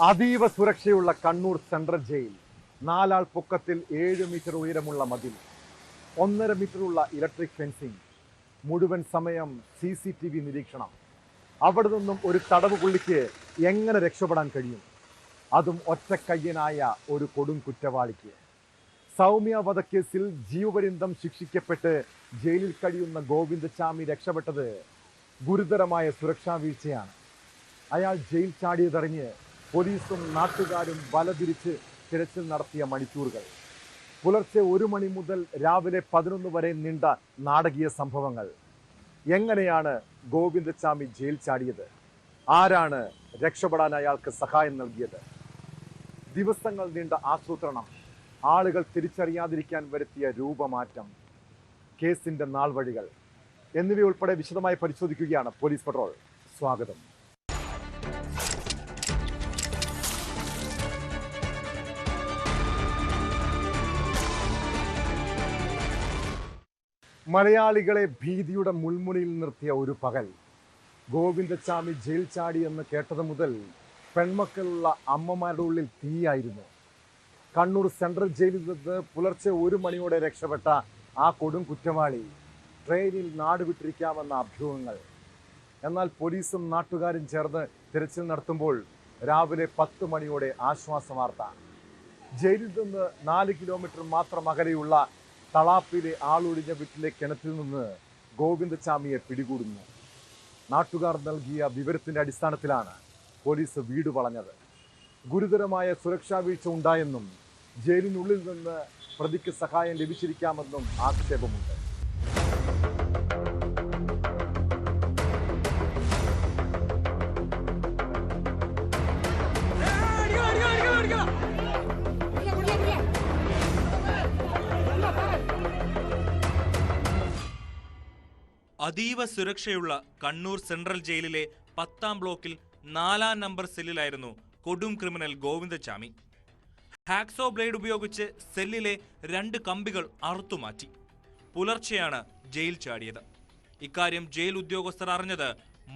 അതീവ സുരക്ഷയുള്ള Kannur central jail. 4 ആൾ പൊക്കത്തിൽ 7 metre ഉയരമുള്ള മതിൽ, 1.5 മീറ്ററുള്ള ഇലക്ട്രിക് ഫെൻസിംഗ്, മുഴുവൻ സമയം CCTV നിരീക്ഷണം. അവിടെ നിന്നും ഒരു തടവ് പുള്ളിക്ക് എങ്ങനെ രക്ഷപ്പെടാൻ കഴിയും? അതും ഒറ്റക്കയ്യനായ ഒരു കൊടും കുറ്റവാളിക്ക്. സൗമ്യ വധക്കേസിൽ ജീവപര്യന്തം ശിക്ഷിക്കപ്പെട്ട് ജയിലിൽ കഴിയുന്ന ഗോവിന്ദചാമി രക്ഷപ്പെട്ടത് ഗുരുതരമായ സുരക്ഷാ വീഴ്ചയാണ്. അയാൾ ജയിൽ ചാടിയതറിഞ്ഞ് പോലീസും നാട്ടുകാരും വലതിരിച്ച് തിരച്ചിൽ നടത്തിയ മണിക്കൂറുകൾ. പുലർച്ചെ 1 മണി മുതൽ രാവിലെ 11 വരെ നീണ്ട നാടകീയ സംഭവങ്ങൾ. എങ്ങനെയാണ് ഗോവിന്ദചാമി ജയിൽ ചാടിയത്? ആരാണ് രക്ഷപ്പെടാൻ അയാൾക്ക് സഹായം നൽകിയത്? ദിവസങ്ങൾ നീണ്ട ആസൂത്രണം, ആളുകൾ തിരിച്ചറിയാതിരിക്കാൻ വരുത്തിയ രൂപമാറ്റം, കേസിന്റെ നാൾവഴികൾ എന്നിവയുൾപ്പെടെ വിശദമായി പരിശോധിക്കുകയാണ് പോലീസ് പട്രോൾ. സ്വാഗതം. മലയാളികളെ ഭീതിയുടെ മുൾമുനയിൽ നിർത്തിയ ഒരു പകൽ. ഗോവിന്ദചാമി ജയിൽ ചാടി എന്ന് കേട്ടത് മുതൽ പെൺമക്കളുള്ള അമ്മമാരുടെ ഉള്ളിൽ തീയായിരുന്നു. കണ്ണൂർ സെൻട്രൽ ജയിലിൽ നിന്ന് പുലർച്ചെ 1 മണിയോടെ രക്ഷപ്പെട്ട ആ കൊടും കുറ്റവാളി ട്രെയിനിൽ നാട് വിട്ടിരിക്കാമെന്ന അഭ്യൂഹങ്ങൾ. എന്നാൽ പോലീസും നാട്ടുകാരും ചേർന്ന് തിരച്ചിൽ നടത്തുമ്പോൾ രാവിലെ 10 മണിയോടെ ആശ്വാസ വാർത്ത. ജയിലിൽ നിന്ന് 4 കിലോമീറ്റർ മാത്രം അകലെയുള്ള തളാപ്പിലെ ആളൊഴിഞ്ഞ വീട്ടിലെ കിണറ്റിൽ നിന്ന് ഗോവിന്ദചാമിയെ പിടികൂടുന്നു. നാട്ടുകാർ നൽകിയ വിവരത്തിന്റെ അടിസ്ഥാനത്തിലാണ് പോലീസ് വീട് വളഞ്ഞത്. ഗുരുതരമായ സുരക്ഷാ വീഴ്ച ഉണ്ടായെന്നും ജയിലിനുള്ളിൽ നിന്ന് പ്രതിക്ക് സഹായം ലഭിച്ചിരിക്കാമെന്നും ആക്ഷേപമുണ്ട്. അതീവ സുരക്ഷയുള്ള കണ്ണൂർ സെൻട്രൽ ജയിലിലെ 10ാം ബ്ലോക്കിൽ 4ാം നമ്പർ സെല്ലിലായിരുന്നു കൊടും ക്രിമിനൽ ഗോവിന്ദചാമി. ഹാക്സോ ബ്ലേഡ് ഉപയോഗിച്ച് സെല്ലിലെ 2 കമ്പികൾ അറുത്തുമാറ്റി. പുലർച്ചെയാണ് ജയിൽ ചാടിയത്. ഇക്കാര്യം ജയിൽ ഉദ്യോഗസ്ഥർ അറിഞ്ഞത്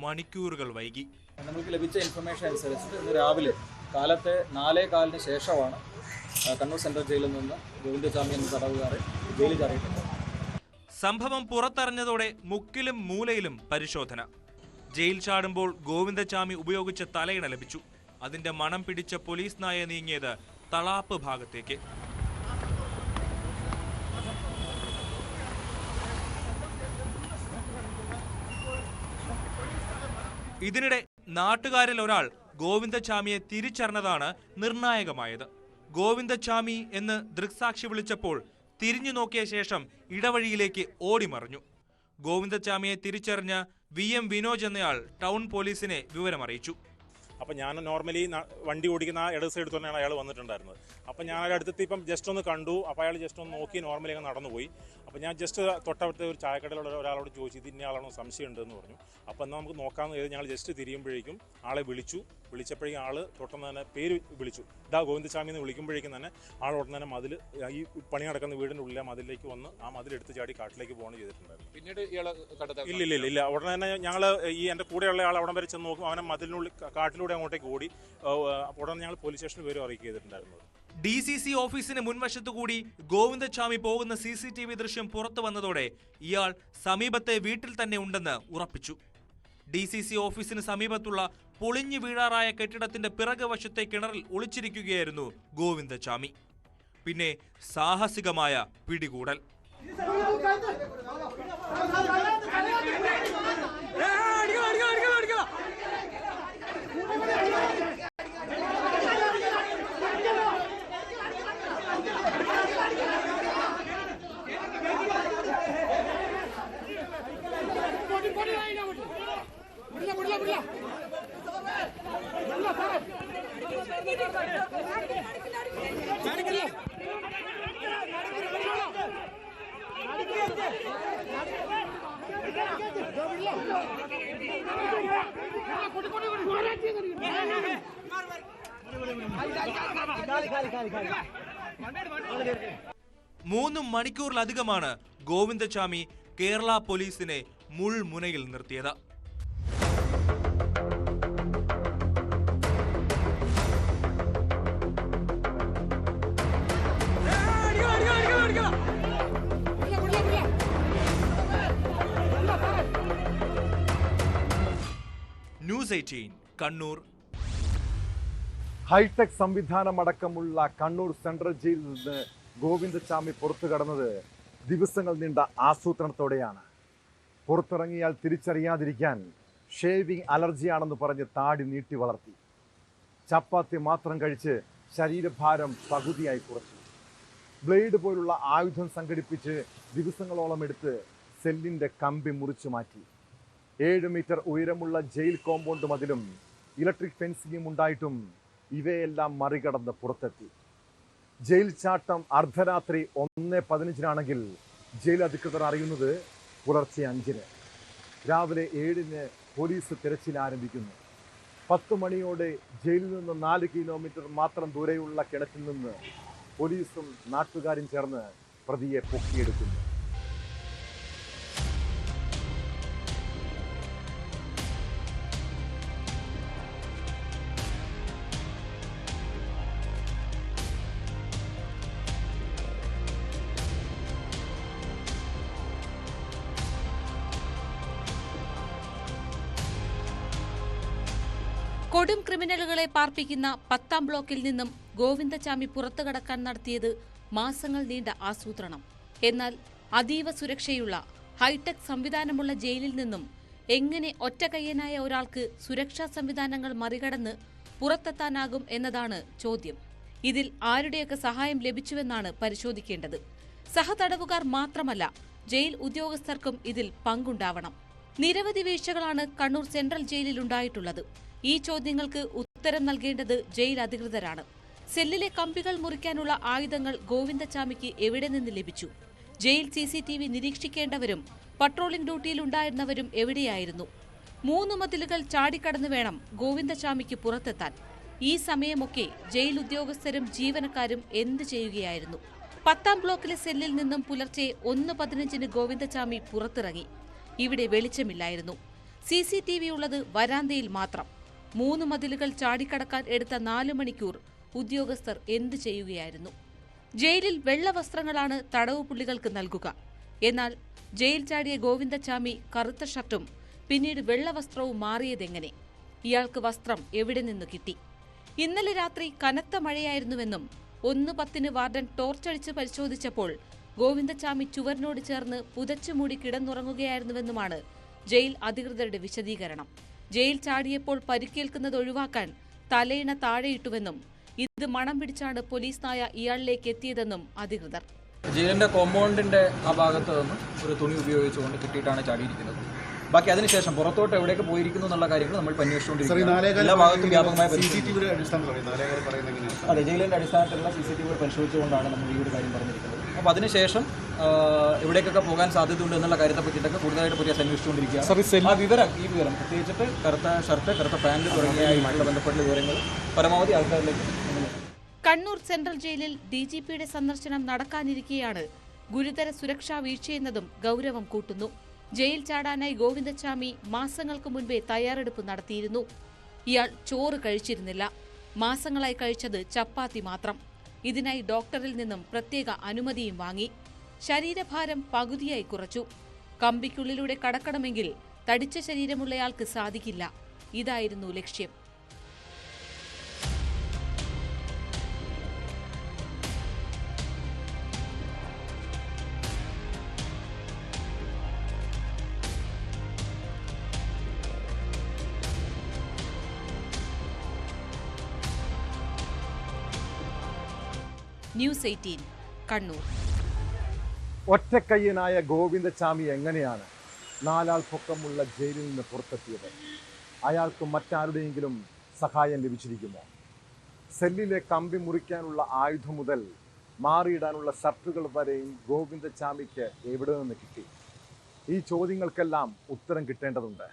മണിക്കൂറുകൾ വൈകി. നമുക്ക് ലഭിച്ച ഇൻഫർമേഷൻ അനുസരിച്ച് ഇന്ന് രാവിലെ കാലത്തെ 4:15 ശേഷമാണ് കണ്ണൂർ സെൻട്രൽ ജയിലിൽ നിന്ന് ഗോവിന്ദചാമി എന്ന തടവുകാരെ ജയിലിൽ ചാടിയിട്ടുണ്ട്. സംഭവം പുറത്തറിഞ്ഞതോടെ മുക്കിലും മൂലയിലും പരിശോധന. ജയിൽ ചാടുമ്പോൾ ഗോവിന്ദചാമി ഉപയോഗിച്ച തലയിണ ലഭിച്ചു. അതിന്റെ മണം പിടിച്ച പോലീസ് നായ നീങ്ങിയത് തളാപ്പ് ഭാഗത്തേക്ക്. ഇതിനിടെ നാട്ടുകാരിൽ ഒരാൾ ഗോവിന്ദചാമിയെ തിരിച്ചറിഞ്ഞതാണ് നിർണായകമായത്. ഗോവിന്ദചാമി എന്ന് ദൃക്സാക്ഷി വിളിച്ചപ്പോൾ തിരിഞ്ഞു നോക്കിയ ശേഷം ഇടവഴിയിലേക്ക് ഓടിമറിഞ്ഞു. ഗോവിന്ദചാമിയെ തിരിച്ചറിഞ്ഞ VM വിനോജ് എന്നയാൾ ടൗൺ പോലീസിനെ വിവരമറിയിച്ചു. അപ്പം ഞാൻ നോർമലി വണ്ടി ഓടിക്കുന്ന ആ ഇടത് സൈഡ് തന്നെയാണ് അയാൾ വന്നിട്ടുണ്ടായിരുന്നത്. അപ്പം ഞാൻ അയാളുടെ അടുത്തെത്തി ഇപ്പം ജസ്റ്റ് ഒന്ന് കണ്ടു. അപ്പോൾ അയാൾ ജസ്റ്റ് ഒന്ന് നോക്കി നോർമലി അങ്ങ് നടന്നുപോയി. അപ്പോൾ ഞാൻ ജസ്റ്റ് തൊട്ടടുത്ത ഒരു ചായക്കടയിലുള്ള ഒരാളോട് ചോദിച്ചു, ഇത് ഇന്ന ആളാണോ, സംശയം ഉണ്ടെന്ന് പറഞ്ഞു. അപ്പോൾ എന്നാൽ നമുക്ക് നോക്കാമെന്ന് കരുതി ഞങ്ങൾ ജസ്റ്റ് തിരിയുമ്പോഴേക്കും ആളെ വിളിച്ചപ്പോഴേക്കും ആൾ തൊട്ടെന്ന് തന്നെ പേര് വിളിച്ചു, ഇതാ ഗോവിന്ദചാമി എന്ന് വിളിക്കുമ്പോഴേക്കും തന്നെ ആൾ ഉടനെ തന്നെ മതിൽ, ഈ പണി നടക്കുന്ന വീടിൻ്റെ ഉള്ളിലെ മതിലേക്ക് വന്ന് ആ മതിലെടുത്ത് ചാടി കാട്ടിലേക്ക് പോകണം ചെയ്തിട്ടുണ്ടായിരുന്നു. പിന്നീട് ഇല്ല ഉടനെ തന്നെ ഞങ്ങൾ ഈ എൻ്റെ കൂടെയുള്ള ആൾ അവിടെ വരെ ചെന്ന് നോക്കും. അവനെ മതിലിനുള്ളിൽ കാട്ടിലൂടെ അങ്ങോട്ടേക്ക് ഓടി. ഉടനെ ഞങ്ങൾ പോലീസ് സ്റ്റേഷനിൽ വിവരം അറിയിക്കുക ചെയ്തിട്ടുണ്ടായിരുന്നത്. DCC ഓഫീസിന് മുൻവശത്തു കൂടി ഗോവിന്ദചാമി പോകുന്ന CCTV ദൃശ്യം പുറത്തു വന്നതോടെ ഇയാൾ സമീപത്തെ വീട്ടിൽ തന്നെ ഉണ്ടെന്ന് ഉറപ്പിച്ചു. DCC ഓഫീസിന് സമീപത്തുള്ള പൊളിഞ്ഞു വീഴാറായ കെട്ടിടത്തിന്റെ പിറകുവശത്തെ കിണറിൽ ഒളിച്ചിരിക്കുകയായിരുന്നു ഗോവിന്ദചാമി. പിന്നെ സാഹസികമായ പിടികൂടൽ. മൂന്ന് മണിക്കൂറിലധികമാണ് ഗോവിന്ദചാമി കേരള പോലീസിനെ മുൾമുനയിൽ നിർത്തിയത്. ന്യൂസ് 18 കണ്ണൂർ. ഹൈടെക് സംവിധാനമടക്കമുള്ള കണ്ണൂർ സെൻട്രൽ ജയിലിൽ നിന്ന് ഗോവിന്ദചാമി പുറത്തു കടന്നത് ദിവസങ്ങൾ നീണ്ട ആസൂത്രണത്തോടെയാണ്. പുറത്തിറങ്ങിയാൽ തിരിച്ചറിയാതിരിക്കാൻ ഷേവിംഗ് അലർജിയാണെന്ന് പറഞ്ഞ് താടി നീട്ടി വളർത്തി. ചപ്പാത്തി മാത്രം കഴിച്ച് ശരീരഭാരം പകുതിയായി കുറച്ചു. ബ്ലേഡ് പോലുള്ള ആയുധം സംഘടിപ്പിച്ച് ദിവസങ്ങളോളം എടുത്ത് സെല്ലിൻ്റെ കമ്പി മുറിച്ചു മാറ്റി. 7 മീറ്റർ ഉയരമുള്ള ജയിൽ കോമ്പൗണ്ട് മതിലും ഇലക്ട്രിക് ഫെൻസിങ്ങും ഉണ്ടായിട്ടും ഇവയെല്ലാം മറികടന്ന് പുറത്തെത്തി. ജയിൽ ചാട്ടം അർദ്ധരാത്രി 1:15 ജയിൽ അധികൃതർ അറിയുന്നത് പുലർച്ചെ 5. രാവിലെ 7 പോലീസ് തിരച്ചിൽ ആരംഭിക്കുന്നു. 10 മണിയോടെ ജയിലിൽ നിന്ന് 4 കിലോമീറ്റർ മാത്രം ദൂരെയുള്ള കിണറ്റിൽ നിന്ന് പോലീസും നാട്ടുകാരും ചേർന്ന് പ്രതിയെ പൊക്കിയെടുക്കുന്നു. കൊടും ക്രിമിനലുകളെ പാർപ്പിക്കുന്ന 10ാം ബ്ലോക്കിൽ നിന്നും ഗോവിന്ദചാമി പുറത്തുകടക്കാൻ നടത്തിയത് മാസങ്ങൾ നീണ്ട ആസൂത്രണം. എന്നാൽ അതീവ സുരക്ഷയുള്ള ഹൈടെക് സംവിധാനമുള്ള ജയിലിൽ നിന്നും എങ്ങനെ ഒറ്റക്കയ്യനായ ഒരാൾക്ക് സുരക്ഷാ സംവിധാനങ്ങൾ മറികടന്ന് പുറത്തെത്താനാകും എന്നതാണ് ചോദ്യം. ഇതിൽ ആരുടെയൊക്കെ സഹായം ലഭിച്ചുവെന്നാണ് പരിശോധിക്കേണ്ടത്. സഹതടവുകാർ മാത്രമല്ല, ജയിൽ ഉദ്യോഗസ്ഥർക്കും ഇതിൽ പങ്കുണ്ടാവണം. നിരവധി വീഴ്ചകളാണ് കണ്ണൂർ സെൻട്രൽ ജയിലിൽ ഉണ്ടായിട്ടുള്ളത്. ഈ ചോദ്യങ്ങൾക്ക് ഉത്തരം നൽകേണ്ടത് ജയിൽ അധികൃതരാണ്. സെല്ലിലെ കമ്പികൾ മുറിക്കാനുള്ള ആയുധങ്ങൾ ഗോവിന്ദചാമിക്ക് എവിടെ നിന്ന് ലഭിച്ചു? ജയിൽ CCTV നിരീക്ഷിക്കേണ്ടവരും പട്രോളിംഗ് ഡ്യൂട്ടിയിലുണ്ടായിരുന്നവരും എവിടെയായിരുന്നു? 3 മതിലുകൾ ചാടിക്കടന്നു വേണം ഗോവിന്ദചാമിക്ക് പുറത്തെത്താൻ. ഈ സമയമൊക്കെ ജയിൽ ഉദ്യോഗസ്ഥരും ജീവനക്കാരും എന്ത് ചെയ്യുകയായിരുന്നു? 10ാം ബ്ലോക്കിലെ സെല്ലിൽ നിന്നും പുലർച്ചെ 1:15 ഗോവിന്ദചാമി പുറത്തിറങ്ങി. ഇവിടെ വെളിച്ചമില്ലായിരുന്നു. CCTV ഉള്ളത് വരാന്തയിൽ മാത്രം. 3 മതിലുകൾ ചാടിക്കടക്കാൻ എടുത്ത 4 മണിക്കൂർ ഉദ്യോഗസ്ഥർ എന്തു ചെയ്യുകയായിരുന്നു? ജയിലിൽ വെള്ള വസ്ത്രങ്ങളാണ് തടവു പുള്ളികൾക്ക് നൽകുക. എന്നാൽ ജയിൽ ചാടിയ ഗോവിന്ദചാമി കറുത്ത ഷർട്ടും പിന്നീട് വെള്ള വസ്ത്രവും മാറിയതെങ്ങനെ? ഇയാൾക്ക് വസ്ത്രം എവിടെ നിന്ന് കിട്ടി? ഇന്നലെ രാത്രി കനത്ത മഴയായിരുന്നുവെന്നും 1:10 വാർഡൻ ടോർച്ചടിച്ച് പരിശോധിച്ചപ്പോൾ ഗോവിന്ദചാമി ചുവരിനോട് ചേർന്ന് പുതച്ചുമൂടി കിടന്നുറങ്ങുകയായിരുന്നുവെന്നുമാണ് ജയിൽ അധികൃതരുടെ വിശദീകരണം. ജയിൽ ചാടിയപ്പോൾ പരിക്കേൽക്കുന്നത് ഒഴിവാക്കാൻ തലയിണ താഴെയിട്ടുവെന്നും ഇത് മണം പിടിച്ചാണ് പോലീസ് നായ ഇയാളിലേക്ക് എത്തിയതെന്നും അധികൃതർ. ജയിലിന്റെ കോമ്പൗണ്ടിന്റെ ആ ഭാഗത്ത് നിന്ന് ഒരു തുണി ഉപയോഗിച്ചുകൊണ്ട് കിട്ടിയിട്ടാണ് ചാടിയിരിക്കുന്നത്. ബാക്കി അതിനുശേഷം പുറത്തോട്ട് എവിടേക്ക് പോയിരിക്കുന്നു എന്നുള്ള കാര്യങ്ങൾ നമ്മൾ അന്വേഷിച്ചുകൊണ്ടിരിക്കുകയാണ്. എല്ലാ ഭാഗത്തും വ്യാപകമായ അതെ, ജയിലിന്റെ അടിസ്ഥാനത്തിലുള്ള CCTV പരിശോധിച്ചുകൊണ്ടാണ് നമ്മൾ ഈ ഒരു കാര്യം പറഞ്ഞിരിക്കുന്നത്. അപ്പോൾ അതിനുശേഷം എവിടേക്കൊക്കെ പോകാൻ സാധ്യതയുണ്ട് എന്നുള്ള കാര്യത്തെ പറ്റിയിട്ടൊക്കെ കൂടുതലായിട്ട് പോലീസ് അന്വേഷിച്ചുകൊണ്ടിരിക്കുകയാണ്. ഈ വിവരം പ്രത്യേകിച്ചിട്ട് കറുത്ത ഷർട്ട്, കറുത്ത പാന്റ് തുടങ്ങിയതുമായിട്ട് ബന്ധപ്പെട്ട വിവരങ്ങൾ പരമാവധി ആൾക്കാരിലേക്ക്. കണ്ണൂർ സെൻട്രൽ ജയിലിൽ DGPയുടെ സന്ദർശനം നടക്കാനിരിക്കെയാണ് ഗുരുതര സുരക്ഷാ വീഴ്ചയെന്നതും ഗൗരവം കൂട്ടുന്നു. ജയിൽ ചാടാനായി ഗോവിന്ദചാമി മാസങ്ങൾക്ക് മുൻപേ തയ്യാറെടുപ്പ് നടത്തിയിരുന്നു. ഇയാൾ ചോറ് കഴിച്ചിരുന്നില്ല. മാസങ്ങളായി കഴിച്ചത് ചപ്പാത്തി മാത്രം. ഇതിനായി ഡോക്ടറിൽ നിന്നും പ്രത്യേക അനുമതിയും വാങ്ങി. ശരീരഭാരം പകുതിയായി കുറച്ചു. കമ്പിക്കുള്ളിലൂടെ കടക്കണമെങ്കിൽ തടിച്ച ശരീരമുള്ളയാൾക്ക് സാധിക്കില്ല. ഇതായിരുന്നു ലക്ഷ്യം. ന്യൂസ് 18 കണ്ണൂർ. ഒറ്റക്കയ്യനായ ഗോവിന്ദചാമി എങ്ങനെയാണ് 4 ആൾ പൊക്കമുള്ള ജയിലിൽ നിന്ന് പുറത്തെത്തിയത്? അയാൾക്ക് മറ്റാരുടെയെങ്കിലും സഹായം ലഭിച്ചിരിക്കുമോ? സെല്ലിലെ കമ്പി മുറിക്കാനുള്ള ആയുധം മുതൽ മാറിയിടാനുള്ള ഷർട്ടുകൾ വരെയും ഗോവിന്ദചാമിക്ക് എവിടെ നിന്ന് കിട്ടി? ഈ ചോദ്യങ്ങൾക്കെല്ലാം ഉത്തരം കിട്ടേണ്ടതുണ്ട്.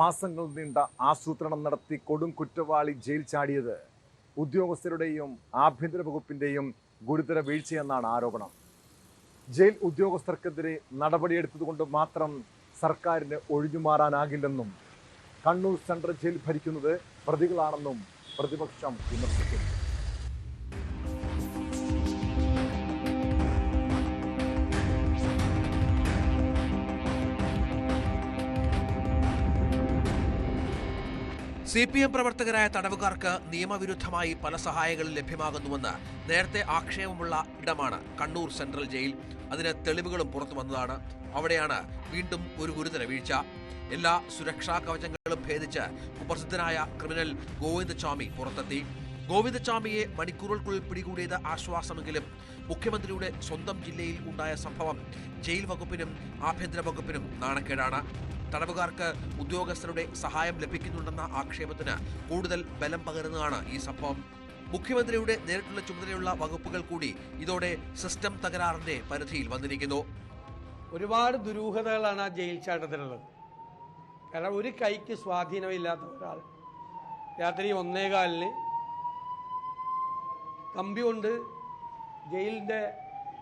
മാസങ്ങൾ നീണ്ട ആസൂത്രണം നടത്തി കൊടും കുറ്റവാളി ജയിൽ ചാടിയത് ഉദ്യോഗസ്ഥരുടെയും ആഭ്യന്തര വകുപ്പിന്റെയും ഗുരുതര വീഴ്ചയെന്നാണ് ആരോപണം. ജയിൽ ഉദ്യോഗസ്ഥർക്കെതിരെ നടപടിയെടുത്തതുകൊണ്ട് മാത്രം സർക്കാരിന് ഒഴിഞ്ഞുമാറാനാകില്ലെന്നും കണ്ണൂർ സെൻട്രൽ ജയിൽ ഭരിക്കുന്നത് പ്രതികളാണെന്നും പ്രതിപക്ഷം വിമർശിക്കുന്നു. CPM പ്രവർത്തകരായ തടവുകാർക്ക് നിയമവിരുദ്ധമായി പല സഹായങ്ങളും ലഭ്യമാകുന്നുവെന്ന് നേരത്തെ ആക്ഷേപമുള്ള ഇടമാണ് കണ്ണൂർ സെൻട്രൽ ജയിൽ. അതിന് തെളിവുകളും പുറത്തു വന്നതാണ്. അവിടെയാണ് വീണ്ടും ഒരു ഗുരുതര വീഴ്ച. എല്ലാ സുരക്ഷാ കവചങ്ങളും ഭേദിച്ച് കുപ്രസിദ്ധനായ ക്രിമിനൽ ഗോവിന്ദചാമി പുറത്തെത്തി. ഗോവിന്ദചാമിയെ മണിക്കൂറുകൾക്കുള്ളിൽ പിടികൂടിയത് ആശ്വാസമെങ്കിലും മുഖ്യമന്ത്രിയുടെ സ്വന്തം ജില്ലയിൽ ഉണ്ടായ സംഭവം ജയിൽ വകുപ്പിനും ആഭ്യന്തര വകുപ്പിനും നാണക്കേടാണ്. തടവുകാർക്ക് ഉദ്യോഗസ്ഥരുടെ സഹായം ലഭിക്കുന്നുണ്ടെന്ന ആക്ഷേപത്തിന് കൂടുതൽ ബലം പകരുന്നതാണ് ഈ സംഭവം. മുഖ്യമന്ത്രിയുടെ നേരിട്ടുള്ള ചുമതലയുള്ള വകുപ്പുകൾ കൂടി ഇതോടെ സിസ്റ്റം തകരാറിന്റെ പരിധിയിൽ വന്നിരിക്കുന്നു. ഒരുപാട് ദുരൂഹതകളാണ് ആ ജയിൽ ചാട്ടത്തിനുള്ളത്. കാരണം ഒരു കൈക്ക് സ്വാധീനമില്ലാത്ത ഒരാൾ രാത്രി 1:15 കമ്പി കൊണ്ട് ജയിലിൻ്റെ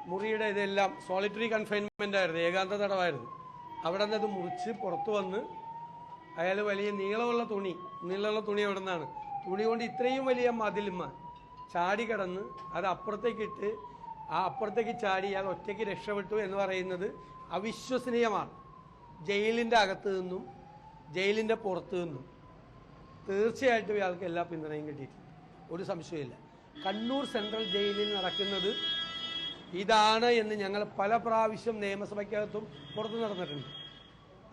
മുറിയുടെ ഇതെല്ലാം സോളിറ്ററി കൺഫൈൻമെൻ്റ് ആയിരുന്നു, ഏകാന്ത തടവായിരുന്നു. അവിടെ നിന്ന് അത് മുറിച്ച് പുറത്തു വന്ന് അയാൾ വലിയ നീളമുള്ള തുണി എവിടെ നിന്നാണ് തുണി കൊണ്ട് ഇത്രയും വലിയ മതിലുമ്മ ചാടി കിടന്ന് അത് അപ്പുറത്തേക്കിട്ട് ആ അപ്പുറത്തേക്ക് ചാടി അയാൾ ഒറ്റയ്ക്ക് രക്ഷപ്പെട്ടു എന്ന് പറയുന്നത് അവിശ്വസനീയമാണ്. ജയിലിൻ്റെ അകത്ത് നിന്നും ജയിലിൻ്റെ പുറത്തു നിന്നും തീർച്ചയായിട്ടും ഇയാൾക്ക് എല്ലാ പിന്തുണയും കിട്ടിയിട്ടുണ്ട്, ഒരു സംശയമില്ല. കണ്ണൂർ സെൻട്രൽ ജയിലിൽ നടക്കുന്നത് ഇതാണ് എന്ന് ഞങ്ങൾ പല പ്രാവശ്യം നിയമസഭയ്ക്കകത്തും പുറത്തു നടന്നിട്ടുണ്ട്.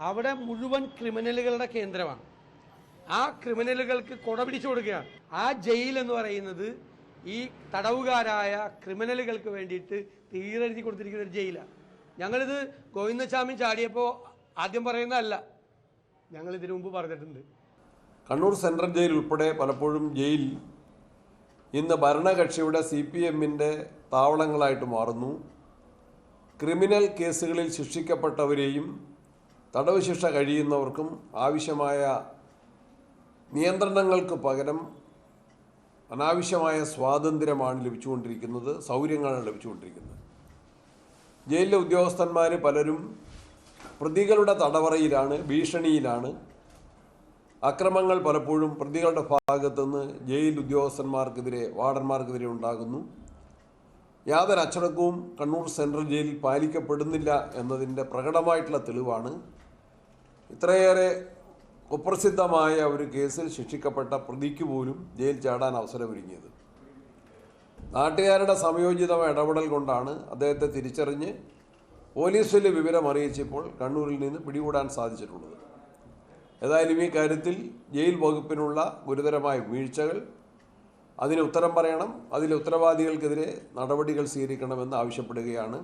അവിടെ മുഴുവൻ ക്രിമിനലുകളുടെ കേന്ദ്രമാണ്. ആ ക്രിമിനലുകൾക്ക് കൊട പിടിച്ചു കൊടുക്കുകയാണ്. ആ ജയിൽ എന്ന് പറയുന്നത് ഈ തടവുകാരായ ക്രിമിനലുകൾക്ക് വേണ്ടിയിട്ട് തീരെഴുതി കൊടുത്തിരിക്കുന്ന ഒരു ജയിലാണ്. ഞങ്ങളിത് ഗോവിന്ദചാമി ചാടിയപ്പോൾ ആദ്യം പറയുന്നതല്ല, ഞങ്ങൾ ഇതിനു മുമ്പ് പറഞ്ഞിട്ടുണ്ട്. കണ്ണൂർ സെൻട്രൽ ജയിൽ ഉൾപ്പെടെ പലപ്പോഴും ജയിൽ ഇന്ന് ഭരണകക്ഷിയുടെ CPMൻ്റെ താവളങ്ങളായിട്ട് മാറുന്നു. ക്രിമിനൽ കേസുകളിൽ ശിക്ഷിക്കപ്പെട്ടവരെയും തടവ് ശിക്ഷ കഴിയുന്നവർക്കും ആവശ്യമായ നിയന്ത്രണങ്ങൾക്ക് പകരം അനാവശ്യമായ സ്വാതന്ത്ര്യമാണ് ലഭിച്ചുകൊണ്ടിരിക്കുന്നത്, സൗകര്യങ്ങളാണ് ലഭിച്ചുകൊണ്ടിരിക്കുന്നത്. ജയിലിലെ ഉദ്യോഗസ്ഥന്മാർ പലരും പ്രതികളുടെ തടവറയിലാണ്, ഭീഷണിയിലാണ്. അക്രമങ്ങൾ പലപ്പോഴും പ്രതികളുടെ ഭാഗത്തുനിന്ന് ജയിൽ ഉദ്യോഗസ്ഥന്മാർക്കെതിരെ, വാർഡന്മാർക്കെതിരെ ഉണ്ടാകുന്നു. യാതൊരു അച്ചടക്കവും കണ്ണൂർ സെൻട്രൽ ജയിലിൽ പാലിക്കപ്പെടുന്നില്ല എന്നതിൻ്റെ പ്രകടമായിട്ടുള്ള തെളിവാണ് ഇത്രയേറെ കുപ്രസിദ്ധമായ ഒരു കേസിൽ ശിക്ഷിക്കപ്പെട്ട പ്രതിക്ക് പോലും ജയിൽ ചാടാൻ അവസരമൊരുങ്ങിയത്. നാട്ടുകാരുടെ സമയോചിതമായ ഇടപെടൽ കൊണ്ടാണ് അദ്ദേഹത്തെ തിരിച്ചറിഞ്ഞ് പോലീസിൽ വിവരം അറിയിച്ചപ്പോൾ കണ്ണൂരിൽ നിന്ന് പിടികൂടാൻ സാധിച്ചിട്ടുള്ളത്. ഏതായാലും ഈ കാര്യത്തിൽ ജയിൽ വകുപ്പിനുള്ള ഗുരുതരമായ വീഴ്ചകൾ, അതിന് ഉത്തരം പറയണം, അതിലെ ഉത്തരവാദികൾക്കെതിരെ നടപടികൾ സ്വീകരിക്കണമെന്ന് ആവശ്യപ്പെടുകയാണ്.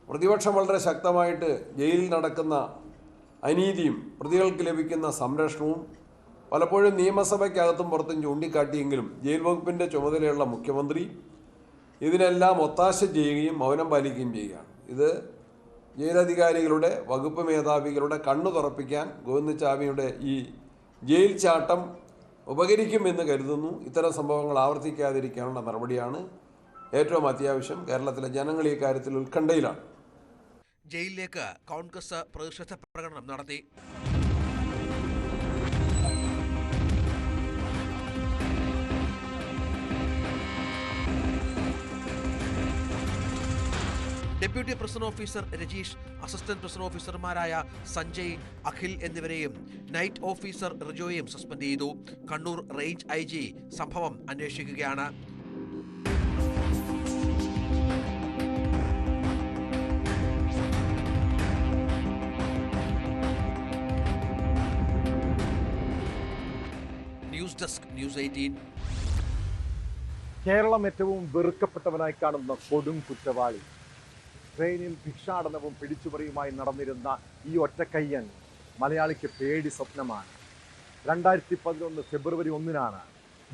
പ്രതിപക്ഷം വളരെ ശക്തമായിട്ട് ജയിലിൽ നടക്കുന്ന അനീതിയും പ്രതികൾക്ക് ലഭിക്കുന്ന സംരക്ഷണവും പലപ്പോഴും നിയമസഭയ്ക്കകത്തും പുറത്തും ചൂണ്ടിക്കാട്ടിയെങ്കിലും ജയിൽ വകുപ്പിൻ്റെ ചുമതലയുള്ള മുഖ്യമന്ത്രി ഇതിനെല്ലാം ഒത്താശ ചെയ്യുകയും മൗനം പാലിക്കുകയും ചെയ്യുകയാണ്. ഇത് ജയിലധികാരികളുടെ, വകുപ്പ് മേധാവികളുടെ കണ്ണു തുറപ്പിക്കാൻ ഗോവിന്ദചാമിയുടെ ഈ ജയിൽ ചാട്ടം ഉപകരിക്കുമെന്ന് കരുതുന്നു. ഇത്തരം സംഭവങ്ങൾ ആവർത്തിക്കാതിരിക്കാനുള്ള നടപടിയാണ് ഏറ്റവും അത്യാവശ്യം. കേരളത്തിലെ ജനങ്ങൾ ഈ കാര്യത്തിൽ ഉത്കണ്ഠയിലാണ്. ജയിലിലേക്ക് കോൺഗ്രസ് പ്രതിഷേധ പ്രകടനം നടത്തി. Deputy prison officer Rajeesh, assistant prison ഓഫീസർമാരായ സഞ്ജയ്, അഖിൽ എന്നിവരെയും നൈറ്റ് ഓഫീസർ റിജോയെയും സസ്പെൻഡ് ചെയ്തു. കണ്ണൂർ റേഞ്ച് IG സംഭവം അന്വേഷിക്കുകയാണ്. News desk, News 18. കേരളം ഏറ്റവും വെറുക്കപ്പെട്ടവനായി കാണുന്ന കൊടും കുറ്റവാളി, ട്രെയിനിൽ ഭിക്ഷാടനവും പിടിച്ചുപറിയുമായി നടന്നിരുന്ന ഈ ഒറ്റക്കയ്യൻ മലയാളിക്ക് പേടി സ്വപ്നമാണ്. 2011 ഫെബ്രുവരി 1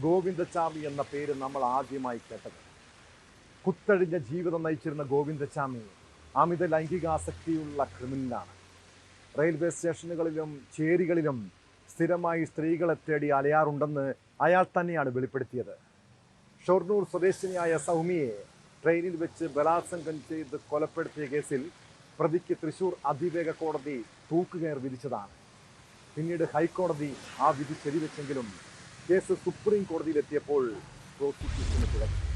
ഗോവിന്ദചാമി എന്ന പേര് നമ്മൾ ആദ്യമായി കേട്ടത്. കുത്തഴിഞ്ഞ ജീവിതം നയിച്ചിരുന്ന ഗോവിന്ദചാമി അമിത ലൈംഗികാസക്തിയുള്ള ക്രിമിനലാണ്. റെയിൽവേ സ്റ്റേഷനുകളിലും ചേരികളിലും സ്ഥിരമായി സ്ത്രീകളെ തേടി അലയാറുണ്ടെന്ന് അയാൾ തന്നെയാണ് വെളിപ്പെടുത്തിയത്. ഷൊർണൂർ സ്വദേശിനിയായ സൗമ്യയെ ട്രെയിനിൽ വെച്ച് ബലാത്സംഗം ചെയ്ത് കൊലപ്പെടുത്തിയ കേസിൽ പ്രതിക്ക് തൃശൂർ അതിവേഗ കോടതി തൂക്കുകയർ വിധിച്ചതാണ്. പിന്നീട് ഹൈക്കോടതി ആ വിധി ശരിവെച്ചെങ്കിലും കേസ് സുപ്രീം കോടതിയിലെത്തിയപ്പോൾ പ്രോസിക്യൂഷന് പിഴച്ചു.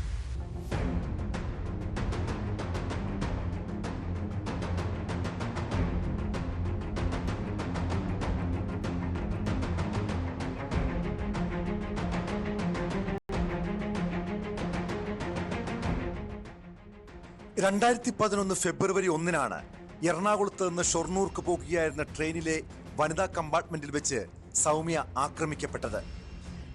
2011 ഫെബ്രുവരി 1 എറണാകുളത്ത് നിന്ന് ഷൊർണൂർക്ക് പോകുകയായിരുന്ന ട്രെയിനിലെ വനിതാ കമ്പാർട്ട്മെന്റിൽ വെച്ച് സൗമ്യ ആക്രമിക്കപ്പെട്ടത്.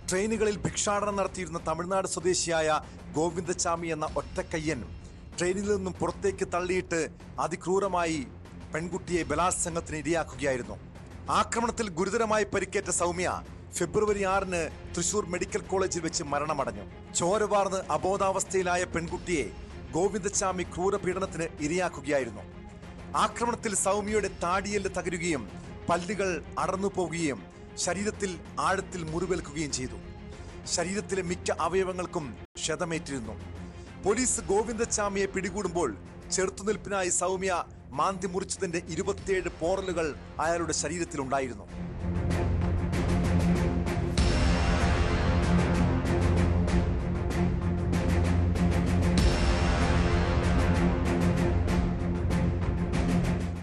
ട്രെയിനുകളിൽ ഭിക്ഷാടനം നടത്തിയിരുന്ന തമിഴ്നാട് സ്വദേശിയായ ഗോവിന്ദചാമി എന്ന ഒറ്റക്കയ്യൻ ട്രെയിനിൽ നിന്നും പുറത്തേക്ക് തള്ളിയിട്ട് അതിക്രൂരമായി പെൺകുട്ടിയെ ബലാത്സംഗത്തിന് ഇരയാക്കുകയായിരുന്നു. ആക്രമണത്തിൽ ഗുരുതരമായി പരിക്കേറ്റ സൗമ്യ ഫെബ്രുവരി 6 തൃശൂർ മെഡിക്കൽ കോളേജിൽ വെച്ച് മരണമടഞ്ഞു. ചോരവാർന്ന് അബോധാവസ്ഥയിലായ പെൺകുട്ടിയെ ഗോവിന്ദചാമി ക്രൂരപീഡനത്തിന് ഇരയാക്കുകയായിരുന്നു. ആക്രമണത്തിൽ സൗമ്യയുടെ താടിയെല്ല് തകരുകയും പല്ലുകൾ അടർന്നു പോവുകയും ശരീരത്തിൽ ആഴത്തിൽ മുറിവേൽക്കുകയും ചെയ്തു. ശരീരത്തിലെ മിക്ക അവയവങ്ങൾക്കും ക്ഷതമേറ്റിരുന്നു. പോലീസ് ഗോവിന്ദചാമിയെ പിടികൂടുമ്പോൾ ചെറുത്തുനിൽപ്പിനായി സൗമ്യ മാന്തി മുറിച്ചതിന്റെ 27 പോറലുകൾ അയാളുടെ ശരീരത്തിലുണ്ടായിരുന്നു.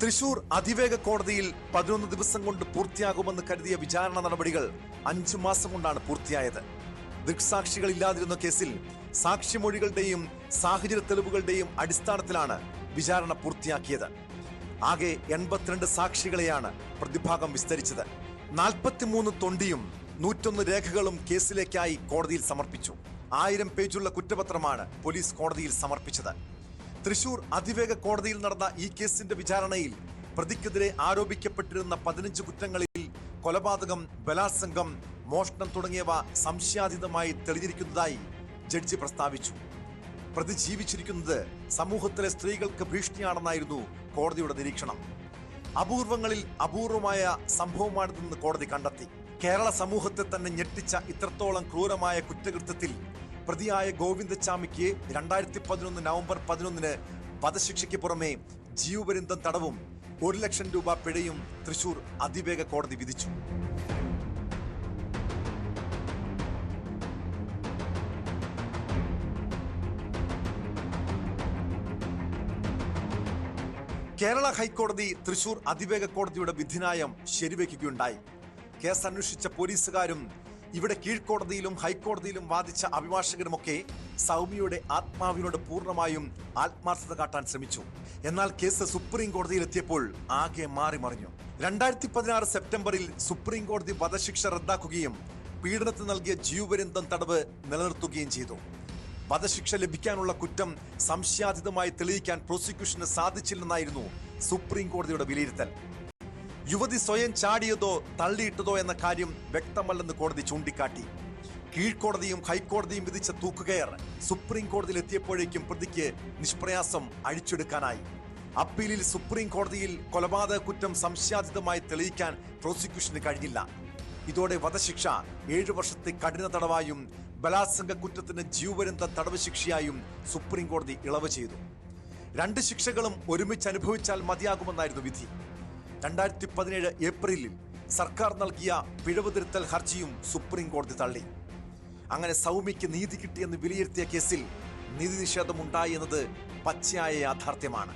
തൃശൂർ അതിവേഗ കോടതിയിൽ 11 ദിവസം കൊണ്ട് പൂർത്തിയാകുമെന്ന് കരുതിയ വിചാരണ നടപടികൾ 5 മാസം കൊണ്ടാണ് പൂർത്തിയായത്. ദൃക്സാക്ഷികൾ ഇല്ലാതിരുന്ന കേസിൽ സാക്ഷിമൊഴികളുടെയും സാഹചര്യ തെളിവുകളുടെയും അടിസ്ഥാനത്തിലാണ് വിചാരണ പൂർത്തിയാക്കിയത്. ആകെ 82 സാക്ഷികളെയാണ് പ്രതിഭാഗം വിസ്തരിച്ചത്. 43 തൊണ്ടിയും 101 രേഖകളും കേസിലേക്കായി കോടതിയിൽ സമർപ്പിച്ചു. 1000 പേജുള്ള കുറ്റപത്രമാണ് പോലീസ് കോടതിയിൽ സമർപ്പിച്ചത്. തൃശൂർ അതിവേഗ കോടതിയിൽ നടന്ന ഈ കേസിന്റെ വിചാരണയിൽ പ്രതിക്കെതിരെ ആരോപിക്കപ്പെട്ടിരുന്ന 15 കുറ്റങ്ങളിൽ കൊലപാതകം, ബലാത്സംഗം, മോഷണം തുടങ്ങിയവ സംശയാതീതമായി തെളിഞ്ഞിരിക്കുന്നതായി ജഡ്ജി പ്രസ്താവിച്ചു. പ്രതി ജീവിച്ചിരിക്കുന്നത് സമൂഹത്തിലെ സ്ത്രീകൾക്ക് ഭീഷണിയാണെന്നായിരുന്നു കോടതിയുടെ നിരീക്ഷണം. അപൂർവങ്ങളിൽ അപൂർവമായ സംഭവമാണിതെന്ന് കോടതി കണ്ടെത്തി. കേരള സമൂഹത്തെ തന്നെ ഞെട്ടിച്ച ഇത്രത്തോളം ക്രൂരമായ കുറ്റകൃത്യത്തിൽ പ്രതിയായ ഗോവിന്ദചാമിക്ക് 2011 നവംബർ 11 വധശിക്ഷയ്ക്ക് പുറമെ ജീവപര്യന്തം തടവും 1 ലക്ഷം രൂപ പിഴയും തൃശൂർ അതിവേഗ കോടതി വിധിച്ചു. കേരള ഹൈക്കോടതി തൃശൂർ അതിവേഗ കോടതിയുടെ വിധിന്യായം ശരിവെക്കുകയുണ്ടായി. കേസ് അന്വേഷിച്ച പോലീസുകാരും ഇവിടെ കീഴ്ക്കോടതിയിലും ഹൈക്കോടതിയിലും വാദിച്ച അഭിഭാഷകരുമൊക്കെ സൗമ്യയുടെ ആത്മാവിനോട് പൂർണ്ണമായും ആത്മാർത്ഥത കാട്ടാൻ ശ്രമിച്ചു. എന്നാൽ കേസ് സുപ്രീം കോടതിയിലെത്തിയപ്പോൾ ആകെ മാറിമറിഞ്ഞു. 2016 സെപ്റ്റംബറിൽ സുപ്രീം കോടതി വധശിക്ഷ റദ്ദാക്കുകയും പീഡനത്തിന് നൽകിയ ജീവപര്യന്തം തടവ് നിലനിർത്തുകയും ചെയ്തു. വധശിക്ഷ ലഭിക്കാനുള്ള കുറ്റം സംശയാതീതമായി തെളിയിക്കാൻ പ്രോസിക്യൂഷന് സാധിച്ചില്ലെന്നായിരുന്നു സുപ്രീം കോടതിയുടെ വിലയിരുത്തൽ. യുവതി സ്വയം ചാടിയതോ തള്ളിയിട്ടതോ എന്ന കാര്യം വ്യക്തമല്ലെന്ന് കോടതി ചൂണ്ടിക്കാട്ടി. കീഴ്ക്കോടതിയും ഹൈക്കോടതിയും വിധിച്ച തൂക്കുകയർ സുപ്രീം കോടതിയിൽ എത്തിയപ്പോഴേക്കും പ്രതിക്ക് നിഷ്പ്രയാസം അഴിച്ചെടുക്കാനായി. അപ്പീലിൽ സുപ്രീം കോടതിയിൽ കൊലപാതക കുറ്റം സംശയാതീതമായി തെളിയിക്കാൻ പ്രോസിക്യൂഷന് കഴിഞ്ഞില്ല. ഇതോടെ വധശിക്ഷ 7 വർഷത്തെ കഠിന തടവായും ബലാത്സംഗ കുറ്റത്തിന് ജീവപര്യന്ത തടവ് ശിക്ഷയായും സുപ്രീം കോടതി ഇളവ് ചെയ്തു. 2 ശിക്ഷകളും ഒരുമിച്ച് അനുഭവിച്ചാൽ മതിയാകുമെന്നായിരുന്നു വിധി. 2017 ഏപ്രിലിൽ സർക്കാർ നൽകിയ പിഴവ് തിരുത്തൽ ഹർജിയും സുപ്രീം കോടതി തള്ളി. അങ്ങനെ സൗമ്യയ്ക്ക് നീതി കിട്ടിയെന്ന് വിലയിരുത്തിയ കേസിൽ നീതി നിഷേധമുണ്ടായി എന്നത് പച്ചയായ യാഥാർത്ഥ്യമാണ്.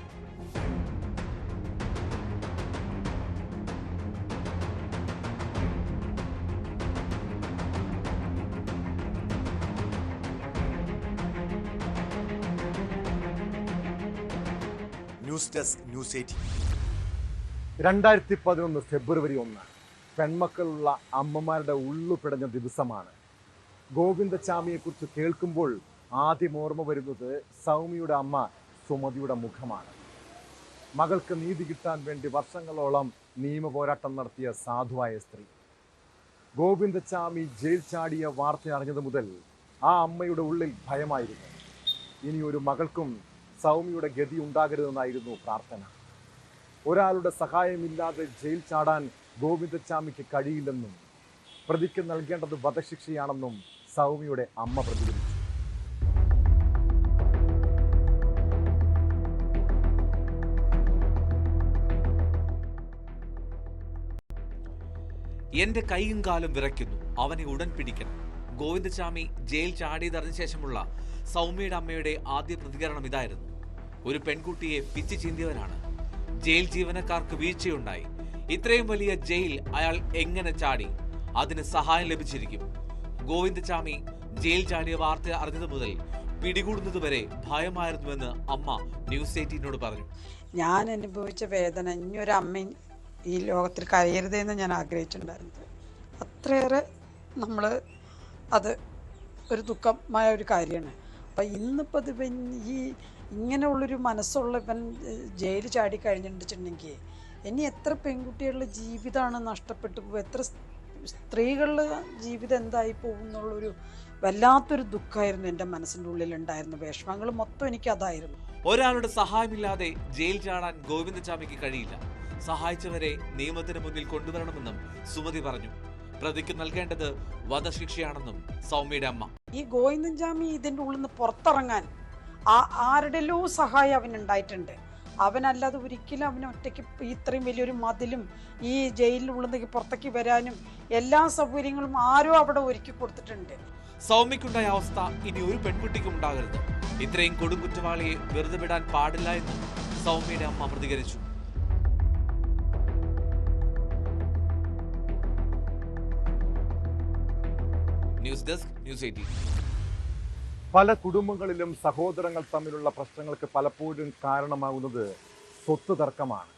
News desk news 18. 2011 ഫെബ്രുവരി 1 പെൺമക്കളുള്ള അമ്മമാരുടെ ഉള്ളു പിടഞ്ഞ ദിവസമാണ്. ഗോവിന്ദചാമിയെക്കുറിച്ച് കേൾക്കുമ്പോൾ ആദ്യം ഓർമ്മ വരുന്നത് സൗമ്യയുടെ അമ്മ സുമതിയുടെ മുഖമാണ്. മകൾക്ക് നീതി കിട്ടാൻ വേണ്ടി വർഷങ്ങളോളം നിയമ പോരാട്ടം നടത്തിയ സാധുവായ സ്ത്രീ. ഗോവിന്ദചാമി ജയിൽ ചാടിയ വാർത്ത അറിഞ്ഞത് മുതൽ ആ അമ്മയുടെ ഉള്ളിൽ ഭയമായിരുന്നു. ഇനി ഒരു മകൾക്കും സൗമ്യയുടെ ഗതി ഉണ്ടാകരുതെന്നായിരുന്നു പ്രാർത്ഥന. ഒരാളുടെ സഹായമില്ലാതെ ജയിൽ ചാടാൻ ഗോവിന്ദചാമിക്ക് കഴിയില്ലെന്നും പ്രതിക്ക് നൽകേണ്ടത് വധശിക്ഷയാണെന്നും സൗമ്യയുടെ അമ്മ പ്രതികരിച്ചു. എന്റെ കൈയും കാലും വിറയ്ക്കുന്നു, അവനെ ഉടൻ പിടിക്കണം. ഗോവിന്ദചാമി ജയിൽ ചാടിയതറിഞ്ഞ ശേഷമുള്ള സൗമ്യയുടെ അമ്മയുടെ ആദ്യ പ്രതികരണം ഇതായിരുന്നു. ഒരു പെൺകുട്ടിയെ പിച്ചു ചീന്തിയവനാണ്. ജയിൽ ജീവനക്കാർക്ക് വീഴ്ചയുണ്ടായി. ഇത്രയും വലിയ ജയിൽ അയാൾ എങ്ങനെ ചാടി? അതിന് സഹായം ലഭിച്ചിരിക്കും. ഗോവിന്ദചാമി ജയിൽ ചാടിയ വാർത്ത അറിഞ്ഞതു മുതൽ പിടികൂടുന്നതുവരെ ഭയമായിരുന്നുവെന്ന് അമ്മ ന്യൂസ് 18നോട് പറഞ്ഞു. ഞാൻ അനുഭവിച്ച വേദന ഇനിയൊരു അമ്മയും ഈ ലോകത്തിൽ കരയരുതെന്ന് ഞാൻ ആഗ്രഹിച്ചിട്ടുണ്ടായിരുന്നത്. അത്രയേറെ നമ്മൾ അത് ഒരു ദുഃഖമായ ഒരു കാര്യമാണ്. അപ്പം ഇന്നിപ്പോൾ ഇത് ഈ ഇങ്ങനെയുള്ളൊരു മനസ്സുള്ള ഇവൻ ജയിലിൽ ചാടി കഴിഞ്ഞിട്ടുണ്ടെങ്കിൽ ഇനി എത്ര പെൺകുട്ടികളുടെ ജീവിതമാണ് നഷ്ടപ്പെട്ടു പോകുക, എത്ര സ്ത്രീകളുടെ ജീവിതം എന്തായി പോകും എന്നുള്ളൊരു വല്ലാത്തൊരു ദുഃഖമായിരുന്നു എൻ്റെ മനസ്സിൻ്റെ ഉള്ളിലുണ്ടായിരുന്നു. വിഷമങ്ങൾ മൊത്തം എനിക്ക് അതായിരുന്നു. ഒരാളുടെ സഹായമില്ലാതെ ജയിൽ ചാടാൻ ഗോവിന്ദചാമിക്ക് കഴിയില്ല. സഹായിച്ചവരെ നിയമത്തിന് മുന്നിൽ കൊണ്ടുവരണമെന്നും സുമതി പറഞ്ഞു. പ്രതിക്ക് നൽകേണ്ടത് വധശിക്ഷയാണെന്നും സൗമ്യയുടെ അമ്മ. ഈ ഗോവിന്ദചാമി ഇതിൻ്റെ ഉള്ളിൽ നിന്ന് പുറത്തിറങ്ങാൻ ആരുടെല്ലോ സഹായം അവനുണ്ടായിട്ടുണ്ട്. അവനല്ലാതെ ഒരിക്കലും അവന് ഒറ്റയ്ക്ക് ഇത്രയും വലിയൊരു മതിലും ഈ ജയിലിനുള്ളിൽ പുറത്തേക്ക് വരാനും എല്ലാ സൗകര്യങ്ങളും ആരോ അവിടെ ഒരുക്കി കൊടുത്തിട്ടുണ്ട്. സൗമ്യക്കുണ്ടായ അവസ്ഥ ഇനി ഒരു പെൺകുട്ടിക്കും ഉണ്ടാകരുത്. ഇത്രയും കൊടുങ്കുറ്റവാളിയെ വെറുതെ വിടാൻ പാടില്ല എന്നും സൗമ്യയുടെ അമ്മ പ്രതികരിച്ചു. News desk, news 18. പല കുടുംബങ്ങളിലും സഹോദരങ്ങൾ തമ്മിലുള്ള പ്രശ്നങ്ങൾക്ക് പലപ്പോഴും കാരണമാകുന്നത് സ്വത്ത് തർക്കമാണ്.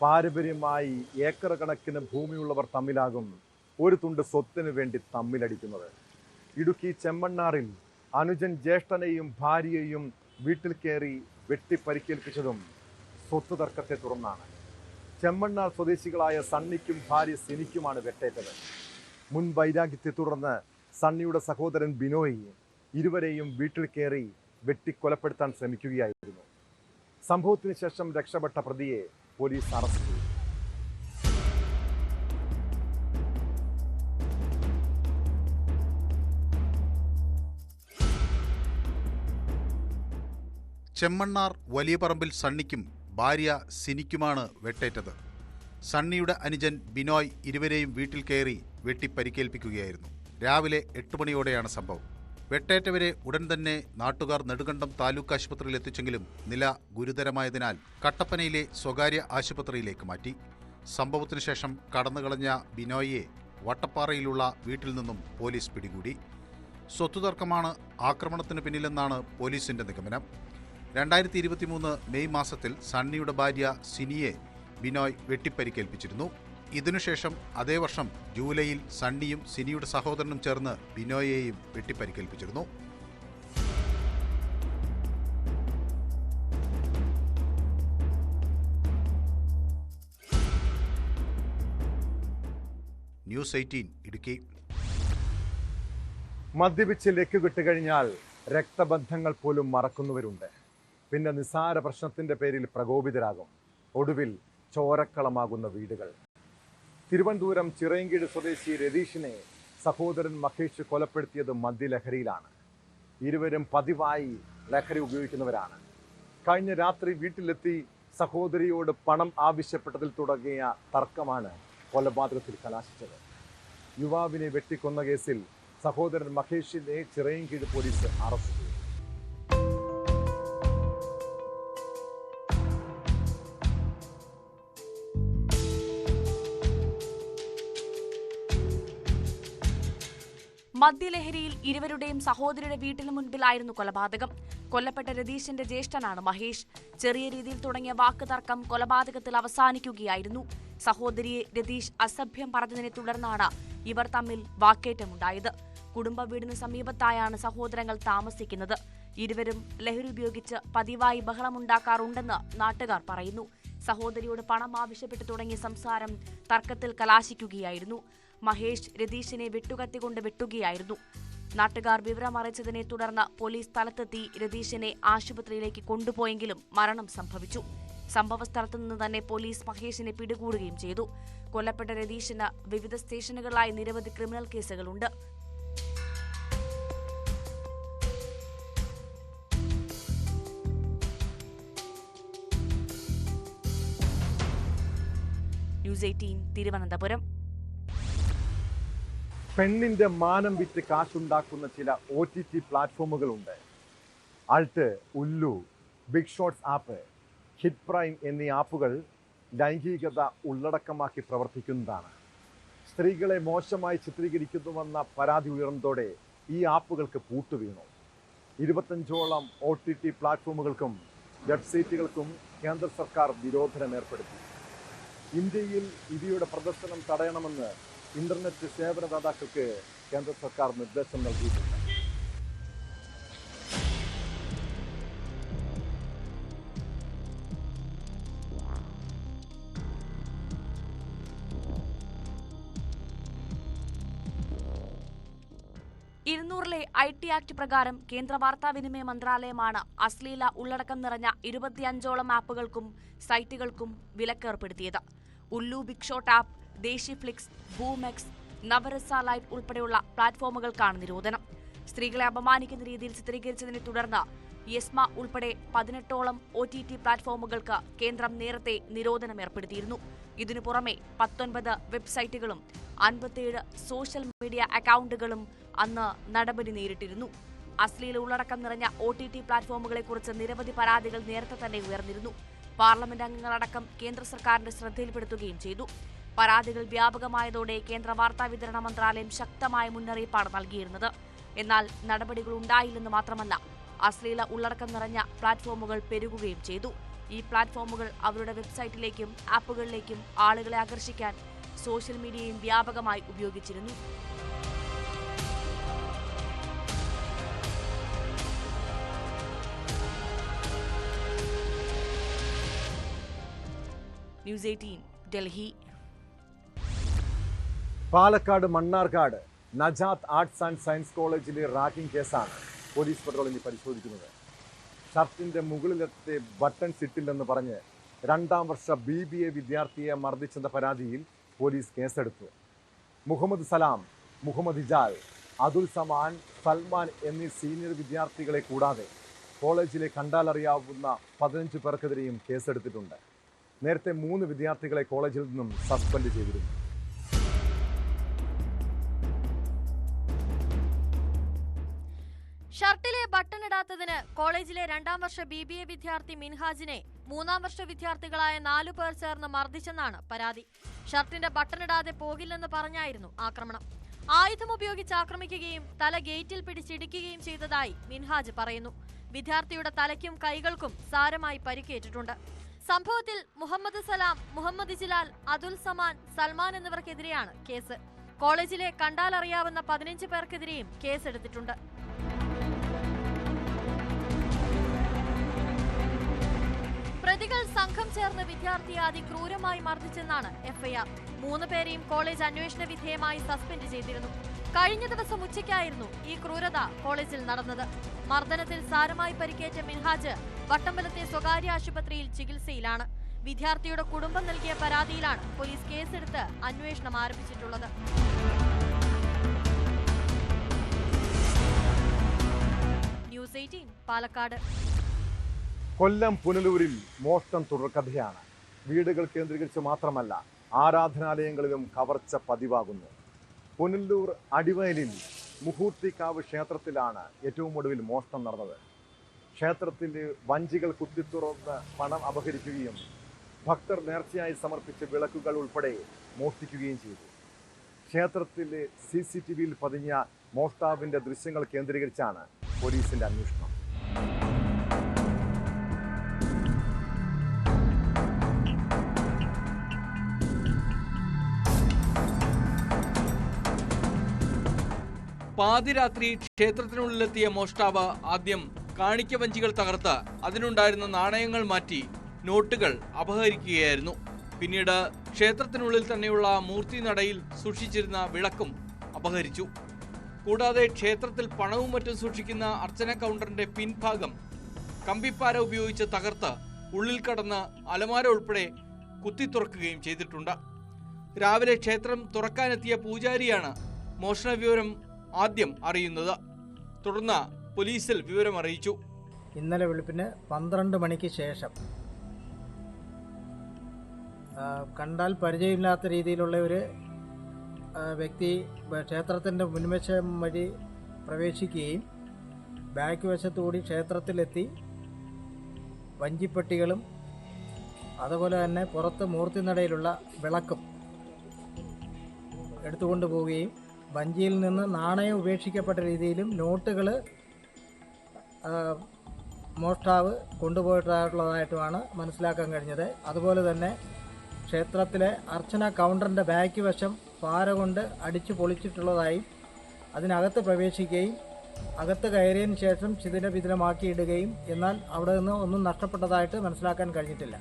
പാരമ്പര്യമായി ഏക്കർ കണക്കിന് ഭൂമിയുള്ളവർ തമ്മിലാകും ഒരു തുണ്ട് സ്വത്തിന് വേണ്ടി തമ്മിലടിക്കുന്നത്. ഇടുക്കി ചെമ്മണ്ണാറിൽ അനുജൻ ജ്യേഷ്ഠനെയും ഭാര്യയെയും വീട്ടിൽ കയറി വെട്ടിപ്പരിക്കേൽപ്പിച്ചതും സ്വത്ത് തർക്കത്തെ തുടർന്നാണ്. ചെമ്മണ്ണാർ സ്വദേശികളായ സണ്ണിക്കും ഭാര്യ സിനിക്കുമാണ് വെട്ടേറ്റത്. മുൻ വൈരാഗ്യത്തെ തുടർന്ന് സണ്ണിയുടെ സഹോദരൻ ബിനോയ് ഇരുവരെയും വീട്ടിൽ കയറി വെട്ടിക്കൊലപ്പെടുത്താൻ ശ്രമിക്കുകയായിരുന്നു. സംഭവത്തിന് ശേഷം രക്ഷപ്പെട്ട പ്രതിയെ പോലീസ് അറസ്റ്റ് ചെയ്തു. ചെമ്മണ്ണാർ വലിയ പറമ്പിൽ സണ്ണിക്കും ഭാര്യ സിനിക്കുമാണ് വെട്ടേറ്റത്. സണ്ണിയുടെ അനുജൻ ബിനോയ് ഇരുവരെയും വീട്ടിൽ കയറി വെട്ടിപ്പരിക്കേൽപ്പിക്കുകയായിരുന്നു. രാവിലെ 8 മണിയോടെയാണ് സംഭവം. വെട്ടേറ്റവരെ ഉടൻ തന്നെ നാട്ടുകാർ നെടുങ്കണ്ടം താലൂക്ക് ആശുപത്രിയിൽ എത്തിച്ചെങ്കിലും നില ഗുരുതരമായതിനാൽ കട്ടപ്പനയിലെ സ്വകാര്യ ആശുപത്രിയിലേക്ക് മാറ്റി. സംഭവത്തിനു ശേഷം കടന്നുകളഞ്ഞ ബിനോയിയെ വട്ടപ്പാറയിലുള്ള വീട്ടിൽ നിന്നും പോലീസ് പിടികൂടി. സ്വത്തുതർക്കമാണ് ആക്രമണത്തിന് പിന്നിലെന്നാണ് പോലീസിന്റെ നിഗമനം. 2023 മെയ് മാസത്തിൽ സണ്ണിയുടെ ഭാര്യ സിനിയെ ബിനോയ് വെട്ടിപ്പരിക്കേൽപ്പിച്ചിരുന്നു. ഇതിനുശേഷം അതേ വർഷം ജൂലൈയിൽ സണ്ണിയും സിനിയുടെ സഹോദരനും ചേർന്ന് ബിനോയെയും വെട്ടിപ്പരിക്കേൽപ്പിച്ചിരുന്നു. ന്യൂസ് 18 ഇടുക്കി. മദ്യപിച്ച് ലക്ക് കിട്ടുകഴിഞ്ഞാൽ രക്തബന്ധങ്ങൾ പോലും മറക്കുന്നവരുണ്ട്. പിന്നെ നിസ്സാര പ്രശ്നത്തിന്റെ പേരിൽ പ്രകോപിതരാകും. ഒടുവിൽ ചോരക്കളമാകുന്ന വീടുകൾ. തിരുവനന്തപുരം ചിറയൻകീഴ് സ്വദേശി രതീഷിനെ സഹോദരൻ മഹേഷ് കൊലപ്പെടുത്തിയത് മദ്യലഹരിയിലാണ്. ഇരുവരും പതിവായി ലഹരി ഉപയോഗിക്കുന്നവരാണ്. കഴിഞ്ഞ രാത്രി വീട്ടിലെത്തി സഹോദരിയോട് പണം ആവശ്യപ്പെട്ടതിൽ തുടങ്ങിയ തർക്കമാണ് കൊലപാതകത്തിൽ കലാശിച്ചത്. യുവാവിനെ വെട്ടിക്കൊന്ന കേസിൽ സഹോദരൻ മഹേഷിനെ ചിറയൻകീഴ് പോലീസ് അറസ്റ്റ് ചെയ്തു. മദ്യലഹരിയിൽ ഇരുവരുടെയും സഹോദരിയുടെ വീട്ടിന് മുൻപിലായിരുന്നു കൊലപാതകം. കൊല്ലപ്പെട്ട രതീഷിന്റെ ജ്യേഷ്ഠനാണ് മഹേഷ്. ചെറിയ രീതിയിൽ തുടങ്ങിയ വാക്കുതർക്കം കൊലപാതകത്തിൽ അവസാനിക്കുകയായിരുന്നു. സഹോദരിയെ രതീഷ് അസഭ്യം പറഞ്ഞതിനെ തുടർന്നാണ് ഇവർ തമ്മിൽ വാക്കേറ്റമുണ്ടായത്. കുടുംബ വീടിന് സമീപത്തായാണ് സഹോദരങ്ങൾ താമസിക്കുന്നത്. ഇരുവരും ലഹരി ഉപയോഗിച്ച് പതിവായി ബഹളമുണ്ടാക്കാറുണ്ടെന്ന് നാട്ടുകാർ പറയുന്നു. സഹോദരിയോട് പണം ആവശ്യപ്പെട്ടു തുടങ്ങിയ സംസാരം തർക്കത്തിൽ കലാശിക്കുകയായിരുന്നു. മഹേഷ് രതീഷിനെ വെട്ടുകത്തിക്കൊണ്ട് വെട്ടുകയായിരുന്നു. നാട്ടുകാർ വിവരമറിയിച്ചതിനെ തുടർന്ന് പോലീസ് സ്ഥലത്തെത്തി രതീഷിനെ ആശുപത്രിയിലേക്ക് കൊണ്ടുപോയെങ്കിലും മരണം സംഭവിച്ചു. സംഭവസ്ഥലത്തു നിന്ന് തന്നെ പോലീസ് മഹേഷിനെ പിടികൂടുകയും ചെയ്തു. കൊല്ലപ്പെട്ട രതീഷിന് വിവിധ സ്റ്റേഷനുകളിലായി നിരവധി ക്രിമിനൽ കേസുകളുണ്ട്. ന്യൂസ് 18 തിരുവനന്തപുരം. പെണ്ണിന്റെ മാനം വിറ്റ് കാശുണ്ടാക്കുന്ന ചില OTT പ്ലാറ്റ്ഫോമുകളുണ്ട്. Alt, Ullu, Big Shots app, Hit Prime എന്നീ ആപ്പുകൾ ലൈംഗികത ഉള്ളടക്കമാക്കി പ്രവർത്തിക്കുന്നതാണ്. സ്ത്രീകളെ മോശമായി ചിത്രീകരിക്കുന്നുവെന്ന പരാതി ഉയർന്നതോടെ ഈ ആപ്പുകൾക്ക് പൂട്ടുവീണു. 25ഓളം OTT പ്ലാറ്റ്ഫോമുകൾക്കും വെബ്സൈറ്റുകൾക്കും കേന്ദ്ര സർക്കാർ നിരോധനം ഏർപ്പെടുത്തി. ഇന്ത്യയിൽ ഇവയുടെ പ്രദർശനം തടയണമെന്ന് ഇന്റർനെറ്റ് സേവനദാതാക്കൾക്ക് കേന്ദ്ര സർക്കാർ നിർദ്ദേശം നൽകിയിട്ടുണ്ട്. ഇരുന്നൂറിലെ IT ആക്ട് പ്രകാരം കേന്ദ്ര വാർത്താവിനിമയ മന്ത്രാലയമാണ് അശ്ലീല ഉള്ളടക്കം നിറഞ്ഞ 25ഓളം ആപ്പുകൾക്കും സൈറ്റുകൾക്കും വിലക്കേർപ്പെടുത്തിയത്. ഉല്ലു ബിഗ് ഷോട്ട് ആപ്പ്, ദേശി ഫ്ലിക്സ്, ബൂമെക്സ്, നവരസ ലൈവ് ഉൾപ്പെടെയുള്ള പ്ലാറ്റ്ഫോമുകൾക്കാണ് നിരോധനം. സ്ത്രീകളെ അപമാനിക്കുന്ന രീതിയിൽ ചിത്രീകരിച്ചതിനെ തുടർന്ന് യെസ്മ ഉൾപ്പെടെ 18ഓളം OTT പ്ലാറ്റ്ഫോമുകൾക്ക് കേന്ദ്രം നേരത്തെ നിരോധനം ഏർപ്പെടുത്തിയിരുന്നു. ഇതിനു പുറമെ 19 വെബ്സൈറ്റുകളും 57 സോഷ്യൽ മീഡിയ അക്കൗണ്ടുകളും അന്ന് നടപടി നേരിട്ടിരുന്നു. അശ്ലീല ഉള്ളടക്കം നിറഞ്ഞ OTT പ്ലാറ്റ്ഫോമുകളെക്കുറിച്ച് നിരവധി പരാതികൾ നേരത്തെ തന്നെ ഉയർന്നിരുന്നു. പാർലമെന്റ് അംഗങ്ങളടക്കം കേന്ദ്ര സർക്കാരിന്റെ ശ്രദ്ധയിൽപ്പെടുത്തുകയും ചെയ്തു. പരാതികൾ വ്യാപകമായതോടെ കേന്ദ്ര വാർത്താവിതരണ മന്ത്രാലയം ശക്തമായ മുന്നറിയിപ്പാണ് നൽകിയിരുന്നത്. എന്നാൽ നടപടികൾ ഉണ്ടായില്ലെന്ന് മാത്രമല്ല, അശ്ലീല ഉള്ളടക്കം നിറഞ്ഞ പ്ലാറ്റ്ഫോമുകൾ പെരുകുകയും ചെയ്തു. ഈ പ്ലാറ്റ്ഫോമുകൾ അവരുടെ വെബ്സൈറ്റിലേക്കും ആപ്പുകളിലേക്കും ആളുകളെ ആകർഷിക്കാൻ സോഷ്യൽ മീഡിയയും വ്യാപകമായി ഉപയോഗിച്ചിരുന്നു. News 18 Delhi. Palakkad Mannarkkad Najath arts and science കോളേജിലെ റാഗിംഗ് കേസാണ് പോലീസ് പട്രോളിംഗ് പരിശോധിക്കുന്നത്. ഷർട്ടിന്റെ മുകളിലത്തെ ബട്ടൺസ് ഇട്ടില്ലെന്ന് പറഞ്ഞ് 2ാം വർഷ BBA വിദ്യാർത്ഥിയെ മർദ്ദിച്ചെന്ന പരാതിയിൽ പോലീസ് കേസെടുത്തു. മുഹമ്മദ് സലാം, മുഹമ്മദ് ഇജാൽ, അതുൽ സമാൻ, സൽമാൻ എന്നീ സീനിയർ വിദ്യാർത്ഥികളെ കൂടാതെ കോളേജിലെ കണ്ടാലറിയാവുന്ന 15 പേർക്കെതിരെയും കേസെടുത്തിട്ടുണ്ട്. നേരത്തെ 3 വിദ്യാർത്ഥികളെ കോളേജിൽ നിന്നും സസ്പെൻഡ് ചെയ്തിരുന്നു. ഷർട്ടിലെ ബട്ടൺ ഇടാത്തതിന് കോളേജിലെ 2ാം വർഷ BBA വിദ്യാർത്ഥി മിൻഹാജിനെ 3ാം വർഷ വിദ്യാർത്ഥികളായ 4 പേർ ചേർന്ന് മർദ്ദിച്ചെന്നാണ് പരാതി. ഷർട്ടിന്റെ ബട്ടൺ ഇടാതെ പോകില്ലെന്ന് പറഞ്ഞായിരുന്നു ആക്രമണം. ആയുധം ഉപയോഗിച്ച് ആക്രമിക്കുകയും തല ഗേറ്റിൽ പിടിച്ചിടിക്കുകയും ചെയ്തതായി മിൻഹാജ് പറയുന്നു. വിദ്യാർത്ഥിയുടെ തലയ്ക്കും കൈകൾക്കും സാരമായി പരിക്കേറ്റിട്ടുണ്ട്. സംഭവത്തിൽ മുഹമ്മദ് സലാം, മുഹമ്മദ് ഇജ്ലാൽ, അതുൽ സമാൻ, സൽമാൻ എന്നിവർക്കെതിരെയാണ് കേസ്. കോളേജിലെ കണ്ടാലറിയാവുന്ന 15 പേർക്കെതിരെയും കേസെടുത്തിട്ടുണ്ട്. പ്രതികൾ സംഘം ചേർന്ന് വിദ്യാർത്ഥിയെ അതിക്രൂരമായി മർദ്ദിച്ചെന്നാണ് FIR. 3 പേരെയും കോളേജ് അന്വേഷണ വിധേയമായി സസ്പെൻഡ് ചെയ്തിരുന്നു. കഴിഞ്ഞ ദിവസം ഉച്ചയ്ക്കായിരുന്നു ഈ ക്രൂരത കോളേജിൽ നടന്നത്. മർദ്ദനത്തിൽ സാരമായി പരിക്കേറ്റ മിൻഹാജ് വട്ടമ്പലത്തെ സ്വകാര്യ ആശുപത്രിയിൽ ചികിത്സയിലാണ്. വിദ്യാർത്ഥിയുടെ കുടുംബം നൽകിയ പരാതിയിലാണ് പോലീസ് കേസെടുത്ത് അന്വേഷണം ആരംഭിച്ചിട്ടുള്ളത്. ന്യൂസ് 18 പാലക്കാട്. കൊല്ലം പുനലൂരിൽ മോഷണം തുടർക്കഥയാണ്. വീടുകൾ കേന്ദ്രീകരിച്ച് മാത്രമല്ല, ആരാധനാലയങ്ങളിലും കവർച്ച പതിവാകുന്നു. പുനലൂർ അടിവയലിൽ മുഹൂർത്തിക്കാവ് ക്ഷേത്രത്തിലാണ് ഏറ്റവും ഒടുവിൽ മോഷണം നടന്നത്. ക്ഷേത്രത്തിൽ വഞ്ചികൾ കുത്തിത്തുറന്ന് പണം അപഹരിക്കുകയും ഭക്തർ നേർച്ചയായി സമർപ്പിച്ച വിളക്കുകൾ ഉൾപ്പെടെ മോഷ്ടിക്കുകയും ചെയ്തു. ക്ഷേത്രത്തിലെ CCTVയിൽ പതിഞ്ഞ മോഷ്ടാവിന്റെ ദൃശ്യങ്ങൾ കേന്ദ്രീകരിച്ചാണ് പോലീസിന്റെ അന്വേഷണം. പാതിരാത്രി ക്ഷേത്രത്തിനുള്ളിലെത്തിയ മോഷ്ടാവ് ആദ്യം കാണിക്ക വഞ്ചികൾ തകർത്ത് അതിനുണ്ടായിരുന്ന നാണയങ്ങൾ മാറ്റി നോട്ടുകൾ അപഹരിക്കുകയായിരുന്നു. പിന്നീട് ക്ഷേത്രത്തിനുള്ളിൽ തന്നെയുള്ള മൂർത്തി നടയിൽ സൂക്ഷിച്ചിരുന്ന വിളക്കും അപഹരിച്ചു. കൂടാതെ ക്ഷേത്രത്തിൽ പണവും മറ്റും സൂക്ഷിക്കുന്ന അർച്ചന കൗണ്ടറിന്റെ പിൻഭാഗം കമ്പിപ്പാര ഉപയോഗിച്ച് തകർത്ത് ഉള്ളിൽ കടന്ന് അലമാര ഉൾപ്പെടെ കുത്തിത്തുറക്കുകയും ചെയ്തിട്ടുണ്ട്. രാവിലെ ക്ഷേത്രം തുറക്കാനെത്തിയ പൂജാരിയാണ് മോഷണ വിവരം ആദ്യം അറിയുന്നത്. തുടർന്ന് പോലീസിൽ വിവരം അറിയിച്ചു. ഇന്നലെ വെളുപ്പിന് 12 മണിക്ക് ശേഷം കണ്ടാൽ പരിചയമില്ലാത്ത രീതിയിലുള്ള ഒരു വ്യക്തി ക്ഷേത്രത്തിൻ്റെ മുൻവശം വഴി പ്രവേശിക്കുകയും ബാക്ക് വശത്തുകൂടി ക്ഷേത്രത്തിലെത്തി വഞ്ചിപ്പെട്ടികളും അതുപോലെ തന്നെ പുറത്ത് മൂർത്തിനടയിലുള്ള വിളക്കും എടുത്തുകൊണ്ട് പോവുകയും വഞ്ചിയിൽ നിന്ന് നാണയം ഉപേക്ഷിക്കപ്പെട്ട രീതിയിലും നോട്ടുകൾ മോഷ്ടാവ് കൊണ്ടുപോയിട്ടുള്ളതായിട്ടുമാണ് മനസ്സിലാക്കാൻ കഴിഞ്ഞത്. അതുപോലെ തന്നെ ക്ഷേത്രത്തിലെ അർച്ചന കൗണ്ടറിൻ്റെ ബാക്ക് വശം പാര കൊണ്ട് അടിച്ചു പൊളിച്ചിട്ടുള്ളതായും അതിനകത്ത് പ്രവേശിക്കുകയും അകത്ത് കയറിയതിന് ശേഷം ചിതിരവിതിരമാക്കിയിടുകയും എന്നാൽ അവിടെ നിന്ന് ഒന്നും നഷ്ടപ്പെട്ടതായിട്ട് മനസ്സിലാക്കാൻ കഴിഞ്ഞിട്ടില്ല.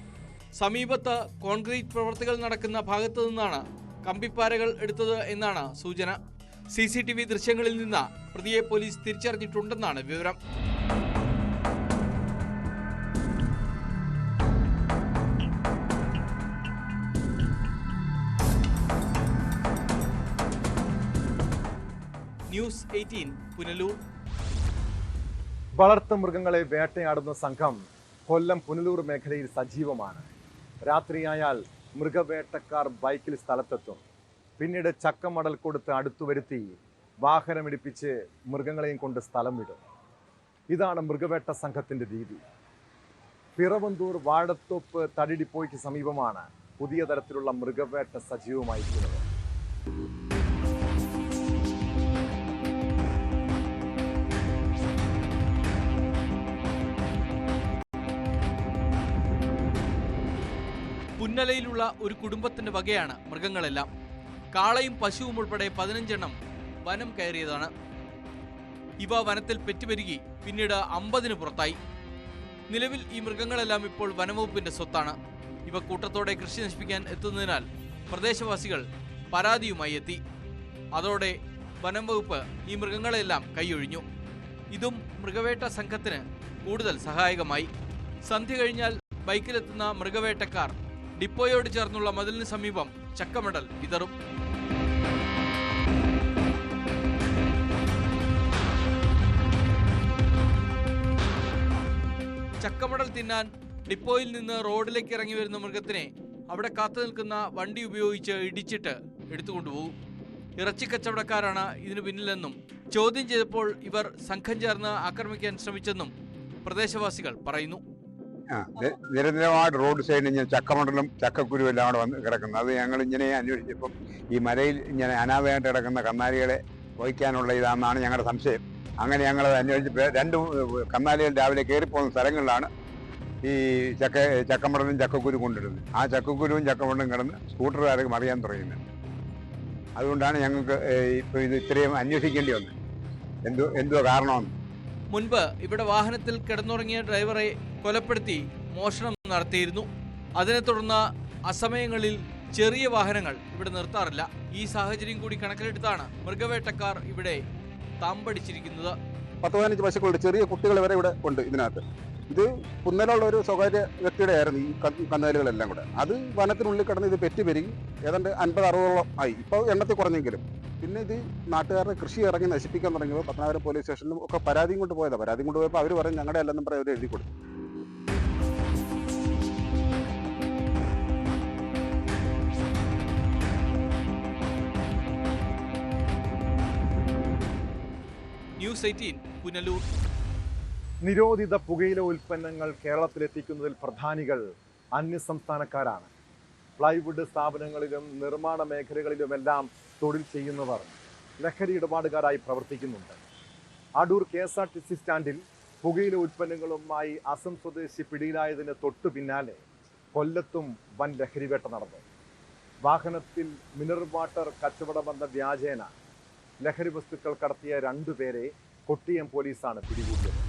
സമീപത്ത് കോൺക്രീറ്റ് പ്രവൃത്തികൾ നടക്കുന്ന ഭാഗത്തു നിന്നാണ് കമ്പിപ്പാരകൾ എടുത്തത് എന്നാണ് സൂചന. CCTV ദൃശ്യങ്ങളിൽ നിന്ന് പ്രതിയെ പോലീസ് തിരിച്ചറിഞ്ഞിട്ടുണ്ടെന്നാണ് വിവരം. ന്യൂസ് 18 പുനലൂർ. വളർത്തു മൃഗങ്ങളെ വേട്ടയാടുന്ന സംഘം കൊല്ലം പുനലൂർ മേഖലയിൽ സജീവമാണ്. രാത്രിയായാൽ മൃഗവേട്ടക്കാർ ബൈക്കിൽ സ്ഥലത്തെത്തും. പിന്നീട് ചക്കമടൽ കൊടുത്ത് അടുത്തു വരുത്തി വാഹനമിടിപ്പിച്ച് മൃഗങ്ങളെയും കൊണ്ട് സ്ഥലം വിടും. ഇതാണ് മൃഗവേട്ട സംഘത്തിന്റെ രീതി. പിറവന്തൂർ വാഴത്തോപ്പ് തടി ഡിപ്പോയ്ക്ക് സമീപമാണ് പുതിയ തരത്തിലുള്ള മൃഗവേട്ട സജീവമായിരിക്കുന്നത്. പുന്നലയിലുള്ള ഒരു കുടുംബത്തിന്റെ വകയാണ് മൃഗങ്ങളെല്ലാം. കാളയും പശുവും ഉൾപ്പെടെ 15 എണ്ണം വനം കയറിയതാണ്. ഇവ വനത്തിൽ പെറ്റുപെരുകി പിന്നീട് 50-ന് പുറത്തായി. നിലവിൽ ഈ മൃഗങ്ങളെല്ലാം ഇപ്പോൾ വനംവകുപ്പിന്റെ സ്വത്താണ്. ഇവ കൂട്ടത്തോടെ കൃഷി നശിപ്പിക്കാൻ എത്തുന്നതിനാൽ പ്രദേശവാസികൾ പരാതിയുമായി എത്തി. അതോടെ വനംവകുപ്പ് ഈ മൃഗങ്ങളെല്ലാം കൈയൊഴിഞ്ഞു. ഇതും മൃഗവേട്ട സംഘത്തിന് കൂടുതൽ സഹായകമായി. സന്ധ്യ കഴിഞ്ഞാൽ ബൈക്കിലെത്തുന്ന മൃഗവേട്ടക്കാർ ഡിപ്പോയോട് ചേർന്നുള്ള മതിലിന് സമീപം ചക്കമടൽ വിതറും. ചക്കമടൽ തിന്നാൻ ഡിപ്പോയിൽ നിന്ന് റോഡിലേക്ക് ഇറങ്ങി വരുന്ന മൃഗത്തിനെ അവിടെ കാത്തു നിൽക്കുന്ന വണ്ടി ഉപയോഗിച്ച് ഇടിച്ചിട്ട് എടുത്തുകൊണ്ടുപോകും. ഇറച്ചിക്കച്ചവടക്കാരാണ് ഇതിനു പിന്നിലെന്നും ചോദ്യം ചെയ്തപ്പോൾ ഇവർ സംഘം ചേർന്ന് ആക്രമിക്കാൻ ശ്രമിച്ചെന്നും പ്രദേശവാസികൾ പറയുന്നു. നിരന്തരമായിട്ട് റോഡ് സൈഡിൽ ഇങ്ങനെ ചക്കമടലും ചക്കക്കുരുവും എല്ലാം അവിടെ വന്ന് കിടക്കുന്നത്. അത് ഞങ്ങൾ ഇങ്ങനെ അന്വേഷിച്ചപ്പം ഈ മലയിൽ ഇങ്ങനെ അനാഥമായിട്ട് കിടക്കുന്ന കന്നാലികളെ വഹിക്കാനുള്ള ഇതാണെന്നാണ് ഞങ്ങളുടെ സംശയം. അങ്ങനെ ഞങ്ങളത് അന്വേഷിച്ചപ്പോൾ 2 കന്നാലികൾ രാവിലെ കയറിപ്പോകുന്ന സ്ഥലങ്ങളിലാണ് ഈ ചക്കമടലും ചക്കക്കുരു കൊണ്ടിടുന്നത്. ആ ചക്കക്കുരുവും ചക്കമടലും കിടന്ന് സ്കൂട്ടറുകാർക്ക് മറിയാൻ തുടങ്ങുന്നത്. അതുകൊണ്ടാണ് ഞങ്ങൾക്ക് ഇപ്പോൾ ഇത് ഇത്രയും അന്വേഷിക്കേണ്ടി വന്നത്. എന്തോ കാരണമെന്ന്. മുൻപ് ഇവിടെ വാഹനത്തിൽ കിടന്നുറങ്ങിയ ഡ്രൈവറെ കൊലപ്പെടുത്തി മോഷണം നടത്തിയിരുന്നു. അതിനെ തുടർന്ന് അസമയങ്ങളിൽ ചെറിയ വാഹനങ്ങൾ ഇവിടെ നിർത്താറില്ല. ഈ സാഹചര്യം കൂടി കണക്കിലെടുത്താണ് മൃഗവേട്ടക്കാർ ഇവിടെ താമ്പടിച്ചിരിക്കുന്നത്. 10-15 പശുക്കളുണ്ട്, ചെറിയ കുട്ടികൾ വരെ ഇവിടെ ഉണ്ട് ഇതിനകത്ത്. ഇത് പുന്നലുള്ള ഒരു സ്വകാര്യ വ്യക്തിയുടെ ആയിരുന്നു ഈ കന്നാലുകളെല്ലാം കൂടെ. അത് വനത്തിനുള്ളിൽ കിടന്ന് ഇത് പെറ്റുപെരുകി ഏതാണ്ട് 50-60ഓളം ആയി. ഇപ്പോൾ എണ്ണത്തിൽ കുറഞ്ഞെങ്കിലും. പിന്നെ ഇത് നാട്ടുകാരുടെ കൃഷി ഇറങ്ങി നശിപ്പിക്കാൻ തുടങ്ങിയപ്പോൾ പത്തനാപുരം പോലീസ് സ്റ്റേഷനിലും ഒക്കെ പരാതിയും കൊണ്ട് പോയതാണ്. പരാതിയും കൊണ്ടുപോയപ്പോൾ അവർ പറയും ഞങ്ങളുടെ അല്ലെന്നും പറയും, അവർ എഴുതി കൊടുത്തു. ന്യൂസ് 18 പുനലൂർ. നിരോധിത പുകയില ഉൽപ്പന്നങ്ങൾ കേരളത്തിലെത്തിക്കുന്നതിൽ പ്രധാനികൾ അന്യസംസ്ഥാനക്കാരാണ്. പ്ലൈവുഡ് സ്ഥാപനങ്ങളിലും നിർമ്മാണ മേഖലകളിലുമെല്ലാം തൊഴിൽ ചെയ്യുന്നവർ ലഹരി ഇടപാടുകാരായി പ്രവർത്തിക്കുന്നുണ്ട്. അടൂർ KSRTC സ്റ്റാൻഡിൽ പുകയില ഉൽപ്പന്നങ്ങളുമായി അസം സ്വദേശി പിടിയിലായതിന് തൊട്ടു പിന്നാലെ കൊല്ലത്തും വൻ ലഹരിവേട്ട നടന്നു. വാഹനത്തിൽ മിനറൽ വാട്ടർ കച്ചവടമെന്ന വ്യാജേന ലഹരി വസ്തുക്കൾ കടത്തിയ 2 പേരെ കൊട്ടിയം പോലീസാണ് പിടികൂടിയത്.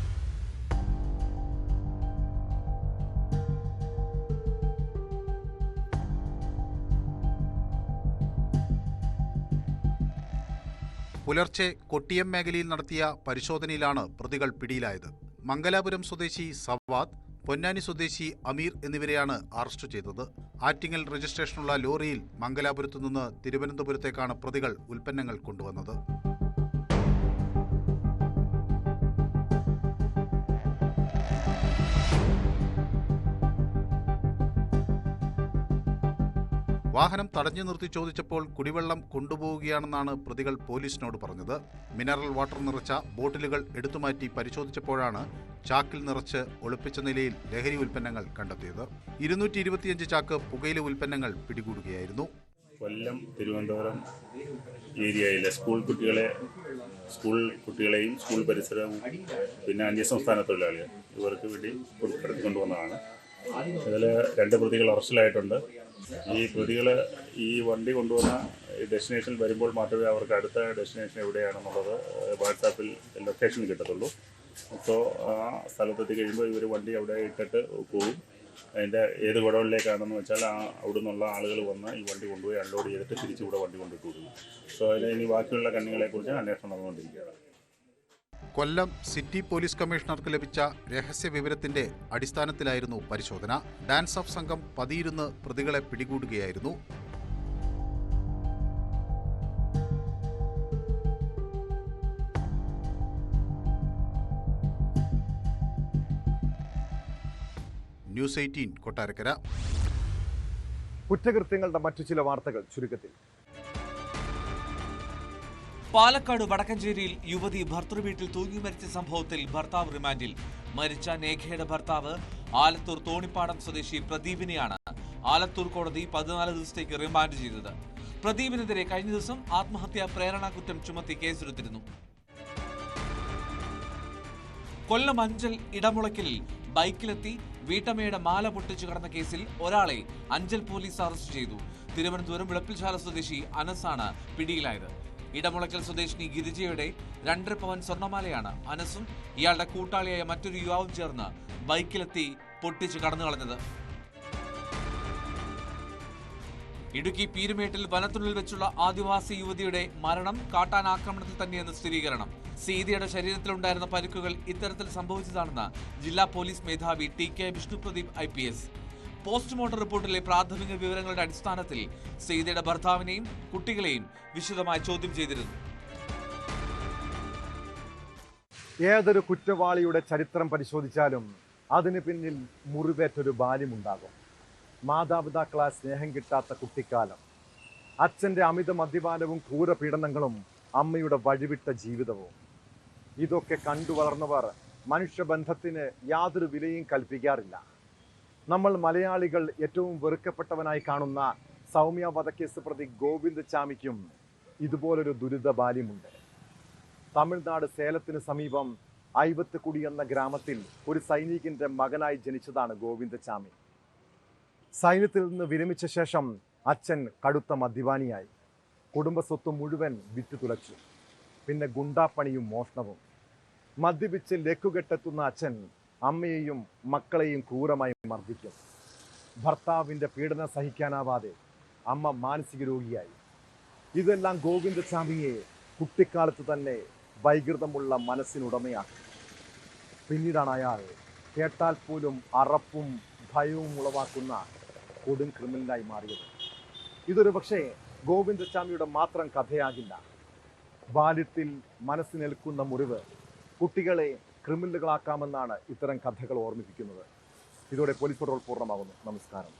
പുലർച്ചെ കൊട്ടിയം മേഖലയിൽ നടത്തിയ പരിശോധനയിലാണ് പ്രതികൾ പിടിയിലായത്. മംഗലാപുരം സ്വദേശി സവാദ്, പൊന്നാനി സ്വദേശി അമീർ എന്നിവരെയാണ് അറസ്റ്റ് ചെയ്തത്. ആറ്റിങ്ങൽ രജിസ്ട്രേഷനുള്ള ലോറിയിൽ മംഗലാപുരത്തു നിന്ന് തിരുവനന്തപുരത്തേക്കാണ് പ്രതികൾ ഉൽപ്പന്നങ്ങൾ കൊണ്ടുവന്നത്. വാഹനം തടഞ്ഞു നിർത്തി ചോദിച്ചപ്പോൾ കുടിവെള്ളം കൊണ്ടുപോവുകയാണെന്നാണ് പ്രതികൾ പോലീസിനോട് പറഞ്ഞത്. മിനറൽ വാട്ടർ നിറച്ച ബോട്ടിലുകൾ എടുത്തുമാറ്റി പരിശോധിച്ചപ്പോഴാണ് ചാക്കിൽ നിറച്ച് ഒളിപ്പിച്ച നിലയിൽ ലഹരി ഉൽപ്പന്നങ്ങൾ കണ്ടെത്തിയത്. 225 ചാക്ക് പുകയില ഉൽപ്പന്നങ്ങൾ പിടികൂടുകയായിരുന്നു. കൊല്ലം തിരുവനന്തപുരം ഏരിയയിലെ സ്കൂൾ കുട്ടികളെയും സ്കൂൾ പരിസരവും പിന്നെ അന്യസംസ്ഥാന തൊഴിലാളികൾ ഇവർക്ക് വേണ്ടി കൊണ്ടുവന്നതാണ്. ഇതിൽ 2 പ്രതികൾ അറസ്റ്റിലായിട്ടുണ്ട്. ഈ പ്രതികൾ ഈ വണ്ടി കൊണ്ടുവന്ന ഡെസ്റ്റിനേഷനിൽ വരുമ്പോൾ മാത്രമേ അവർക്ക് അടുത്ത ഡെസ്റ്റിനേഷൻ എവിടെയാണെന്നുള്ളത് വാട്സാപ്പിൽ ലൊക്കേഷൻ കിട്ടത്തുള്ളൂ. അപ്പോൾ ആ സ്ഥലത്തെത്തി കഴിയുമ്പോൾ ഇവർ വണ്ടി അവിടെ ഇട്ടിട്ട് പോകും. അതിൻ്റെ ഏത് ഗോഡൗണിലേക്കാണെന്ന് വെച്ചാൽ അവിടെ നിന്നുള്ള ആളുകൾ വന്ന് ഈ വണ്ടി കൊണ്ടുപോയി അൺലോഡ് ചെയ്തിട്ട് തിരിച്ചിവിടെ വണ്ടി കൊണ്ടിട്ട് കൊടുക്കും. സോ അതിന് ഇനി ബാക്കിയുള്ള കണ്ണികളെക്കുറിച്ച് അന്വേഷണം നടന്നുകൊണ്ടിരിക്കുകയാണ്. കൊല്ലം സിറ്റി പോലീസ് കമ്മീഷണർക്ക് ലഭിച്ച രഹസ്യ വിവരത്തിന്റെ അടിസ്ഥാനത്തിലായിരുന്നു പരിശോധന. ഡാൻസ് ഓഫ് സംഘം പതിയിരുന്ന് പ്രതികളെ പിടികൂടുകയായിരുന്നു. ന്യൂസ് 18 കൊട്ടാരക്കര. കുറ്റകൃത്യങ്ങളുടെ മറ്റു ചില വാർത്തകൾ ചുരുക്കത്തിൽ. പാലക്കാട് വടക്കഞ്ചേരിയിൽ യുവതി ഭർത്തൃവീട്ടിൽ തൂങ്ങി മരിച്ച സംഭവത്തിൽ ഭർത്താവ് റിമാൻഡിൽ. മരിച്ച നേഖയുടെ ഭർത്താവ് ആലത്തൂർ തോണിപ്പാടം സ്വദേശി പ്രദീപിനെയാണ് ആലത്തൂർ കോടതി 14 ദിവസത്തേക്ക് റിമാൻഡ് ചെയ്തത്. പ്രദീപിനെതിരെ കഴിഞ്ഞ ദിവസം ആത്മഹത്യാ പ്രേരണാ കുറ്റം ചുമത്തി കേസെടുത്തിരുന്നു. കൊല്ലം അഞ്ചൽ ഇടമുളയ്ക്കലിൽ ബൈക്കിലെത്തി വീട്ടമ്മയുടെ മാല പൊട്ടിച്ചു കടന്ന കേസിൽ ഒരാളെ അഞ്ചൽ പോലീസ് അറസ്റ്റ് ചെയ്തു. തിരുവനന്തപുരം വിളപ്പിൽശാല സ്വദേശി അനസാണ് പിടിയിലായത്. ഇടമുളയ്ക്കൽ സ്വദേശിനി ഗിരിജയുടെ 2.5 പവൻ സ്വർണ്ണമാലയാണ് അനസും ഇയാളുടെ കൂട്ടാളിയായ മറ്റൊരു യുവാവും ചേർന്ന് ബൈക്കിലെത്തി പൊട്ടിച്ച് കടന്നു കളഞ്ഞത്. ഇടുക്കി പീരുമേട്ടിൽ വനത്തിനുള്ളിൽ വെച്ചുള്ള ആദിവാസി യുവതിയുടെ മരണം കാട്ടാൻ ആക്രമണത്തിൽ തന്നെയെന്ന് സ്ഥിരീകരണം. സീതയുടെ ശരീരത്തിലുണ്ടായിരുന്ന പരിക്കുകൾ ഇത്തരത്തിൽ സംഭവിച്ചതാണെന്ന് ജില്ലാ പോലീസ് മേധാവി ടി.കെ. വിഷ്ണുപ്രദീപ് IPS. പോസ്റ്റ്മോർട്ടം റിപ്പോർട്ടിലെ പ്രാഥമിക വിവരങ്ങളുടെ അടിസ്ഥാനത്തിൽ സീതയുടെ ഭർത്താവിനെയും കുട്ടികളെയും വിശദമായി ചോദ്യം ചെയ്തിരുന്നു. ഏതൊരു കുറ്റവാളിയുടെ ചരിത്രം പരിശോധിച്ചാലും അതിന് പിന്നിൽ മുറിവേറ്റൊരു ബാല്യമുണ്ടാകും. മാതാപിതാക്കളാൽ സ്നേഹം കിട്ടാത്ത കുട്ടിക്കാലം, അച്ഛൻ്റെ അമിത മദ്യപാനവും ക്രൂരപീഡനങ്ങളും, അമ്മയുടെ വഴിവിട്ട ജീവിതവും. ഇതൊക്കെ കണ്ടു വളർന്നവർ മനുഷ്യബന്ധത്തിന് യാതൊരു വിലയും കൽപ്പിക്കാറില്ല. നമ്മൾ മലയാളികൾ ഏറ്റവും വെറുക്കപ്പെട്ടവനായി കാണുന്ന സൗമ്യ വധക്കേസ് പ്രതി ഗോവിന്ദചാമിക്കും ഇതുപോലൊരു ദുരിത ബാല്യമുണ്ട്. തമിഴ്നാട് സേലത്തിന് സമീപം ഐവത്തുകുടി എന്ന ഗ്രാമത്തിൽ ഒരു സൈനികന്റെ മകനായി ജനിച്ചതാണ് ഗോവിന്ദചാമി. സൈന്യത്തിൽ നിന്ന് വിരമിച്ച ശേഷം അച്ഛൻ കടുത്ത മദ്യപാനിയായി. കുടുംബസ്വത്ത് മുഴുവൻ വിറ്റുതുലച്ചു. പിന്നെ ഗുണ്ടാപ്പണിയും മോഷണവും. മദ്യപിച്ച് ലക്കുകെട്ടെത്തുന്ന അച്ഛൻ അമ്മയെയും മക്കളെയും ക്രൂരമായി മർദ്ദിക്കും. ഭർത്താവിൻ്റെ പീഡനം സഹിക്കാനാവാതെ അമ്മ മാനസിക രോഗിയായി. ഇതെല്ലാം ഗോവിന്ദചാമിയെ കുട്ടിക്കാലത്ത് തന്നെ വൈകൃതമുള്ള മനസ്സിനുടമയാക്കി. പിന്നീടാണ് അയാൾ കേട്ടാൽ പോലും അറപ്പും ഭയവും ഉളവാക്കുന്ന കൊടും ക്രിമിനലായി മാറിയത്. ഇതൊരു പക്ഷേ ഗോവിന്ദചാമിയുടെ മാത്രം കഥയാകില്ല. ബാല്യത്തിൽ മനസ്സിനേൽക്കുന്ന മുറിവ് കുട്ടികളെ ക്രിമിനലുകളാക്കാമെന്നാണ് ഇത്തരം കഥകൾ ഓർമ്മിപ്പിക്കുന്നത്. ഇതോടെ പോലീസ് പട്രോൾ പൂർണ്ണമാകുന്നു. നമസ്കാരം.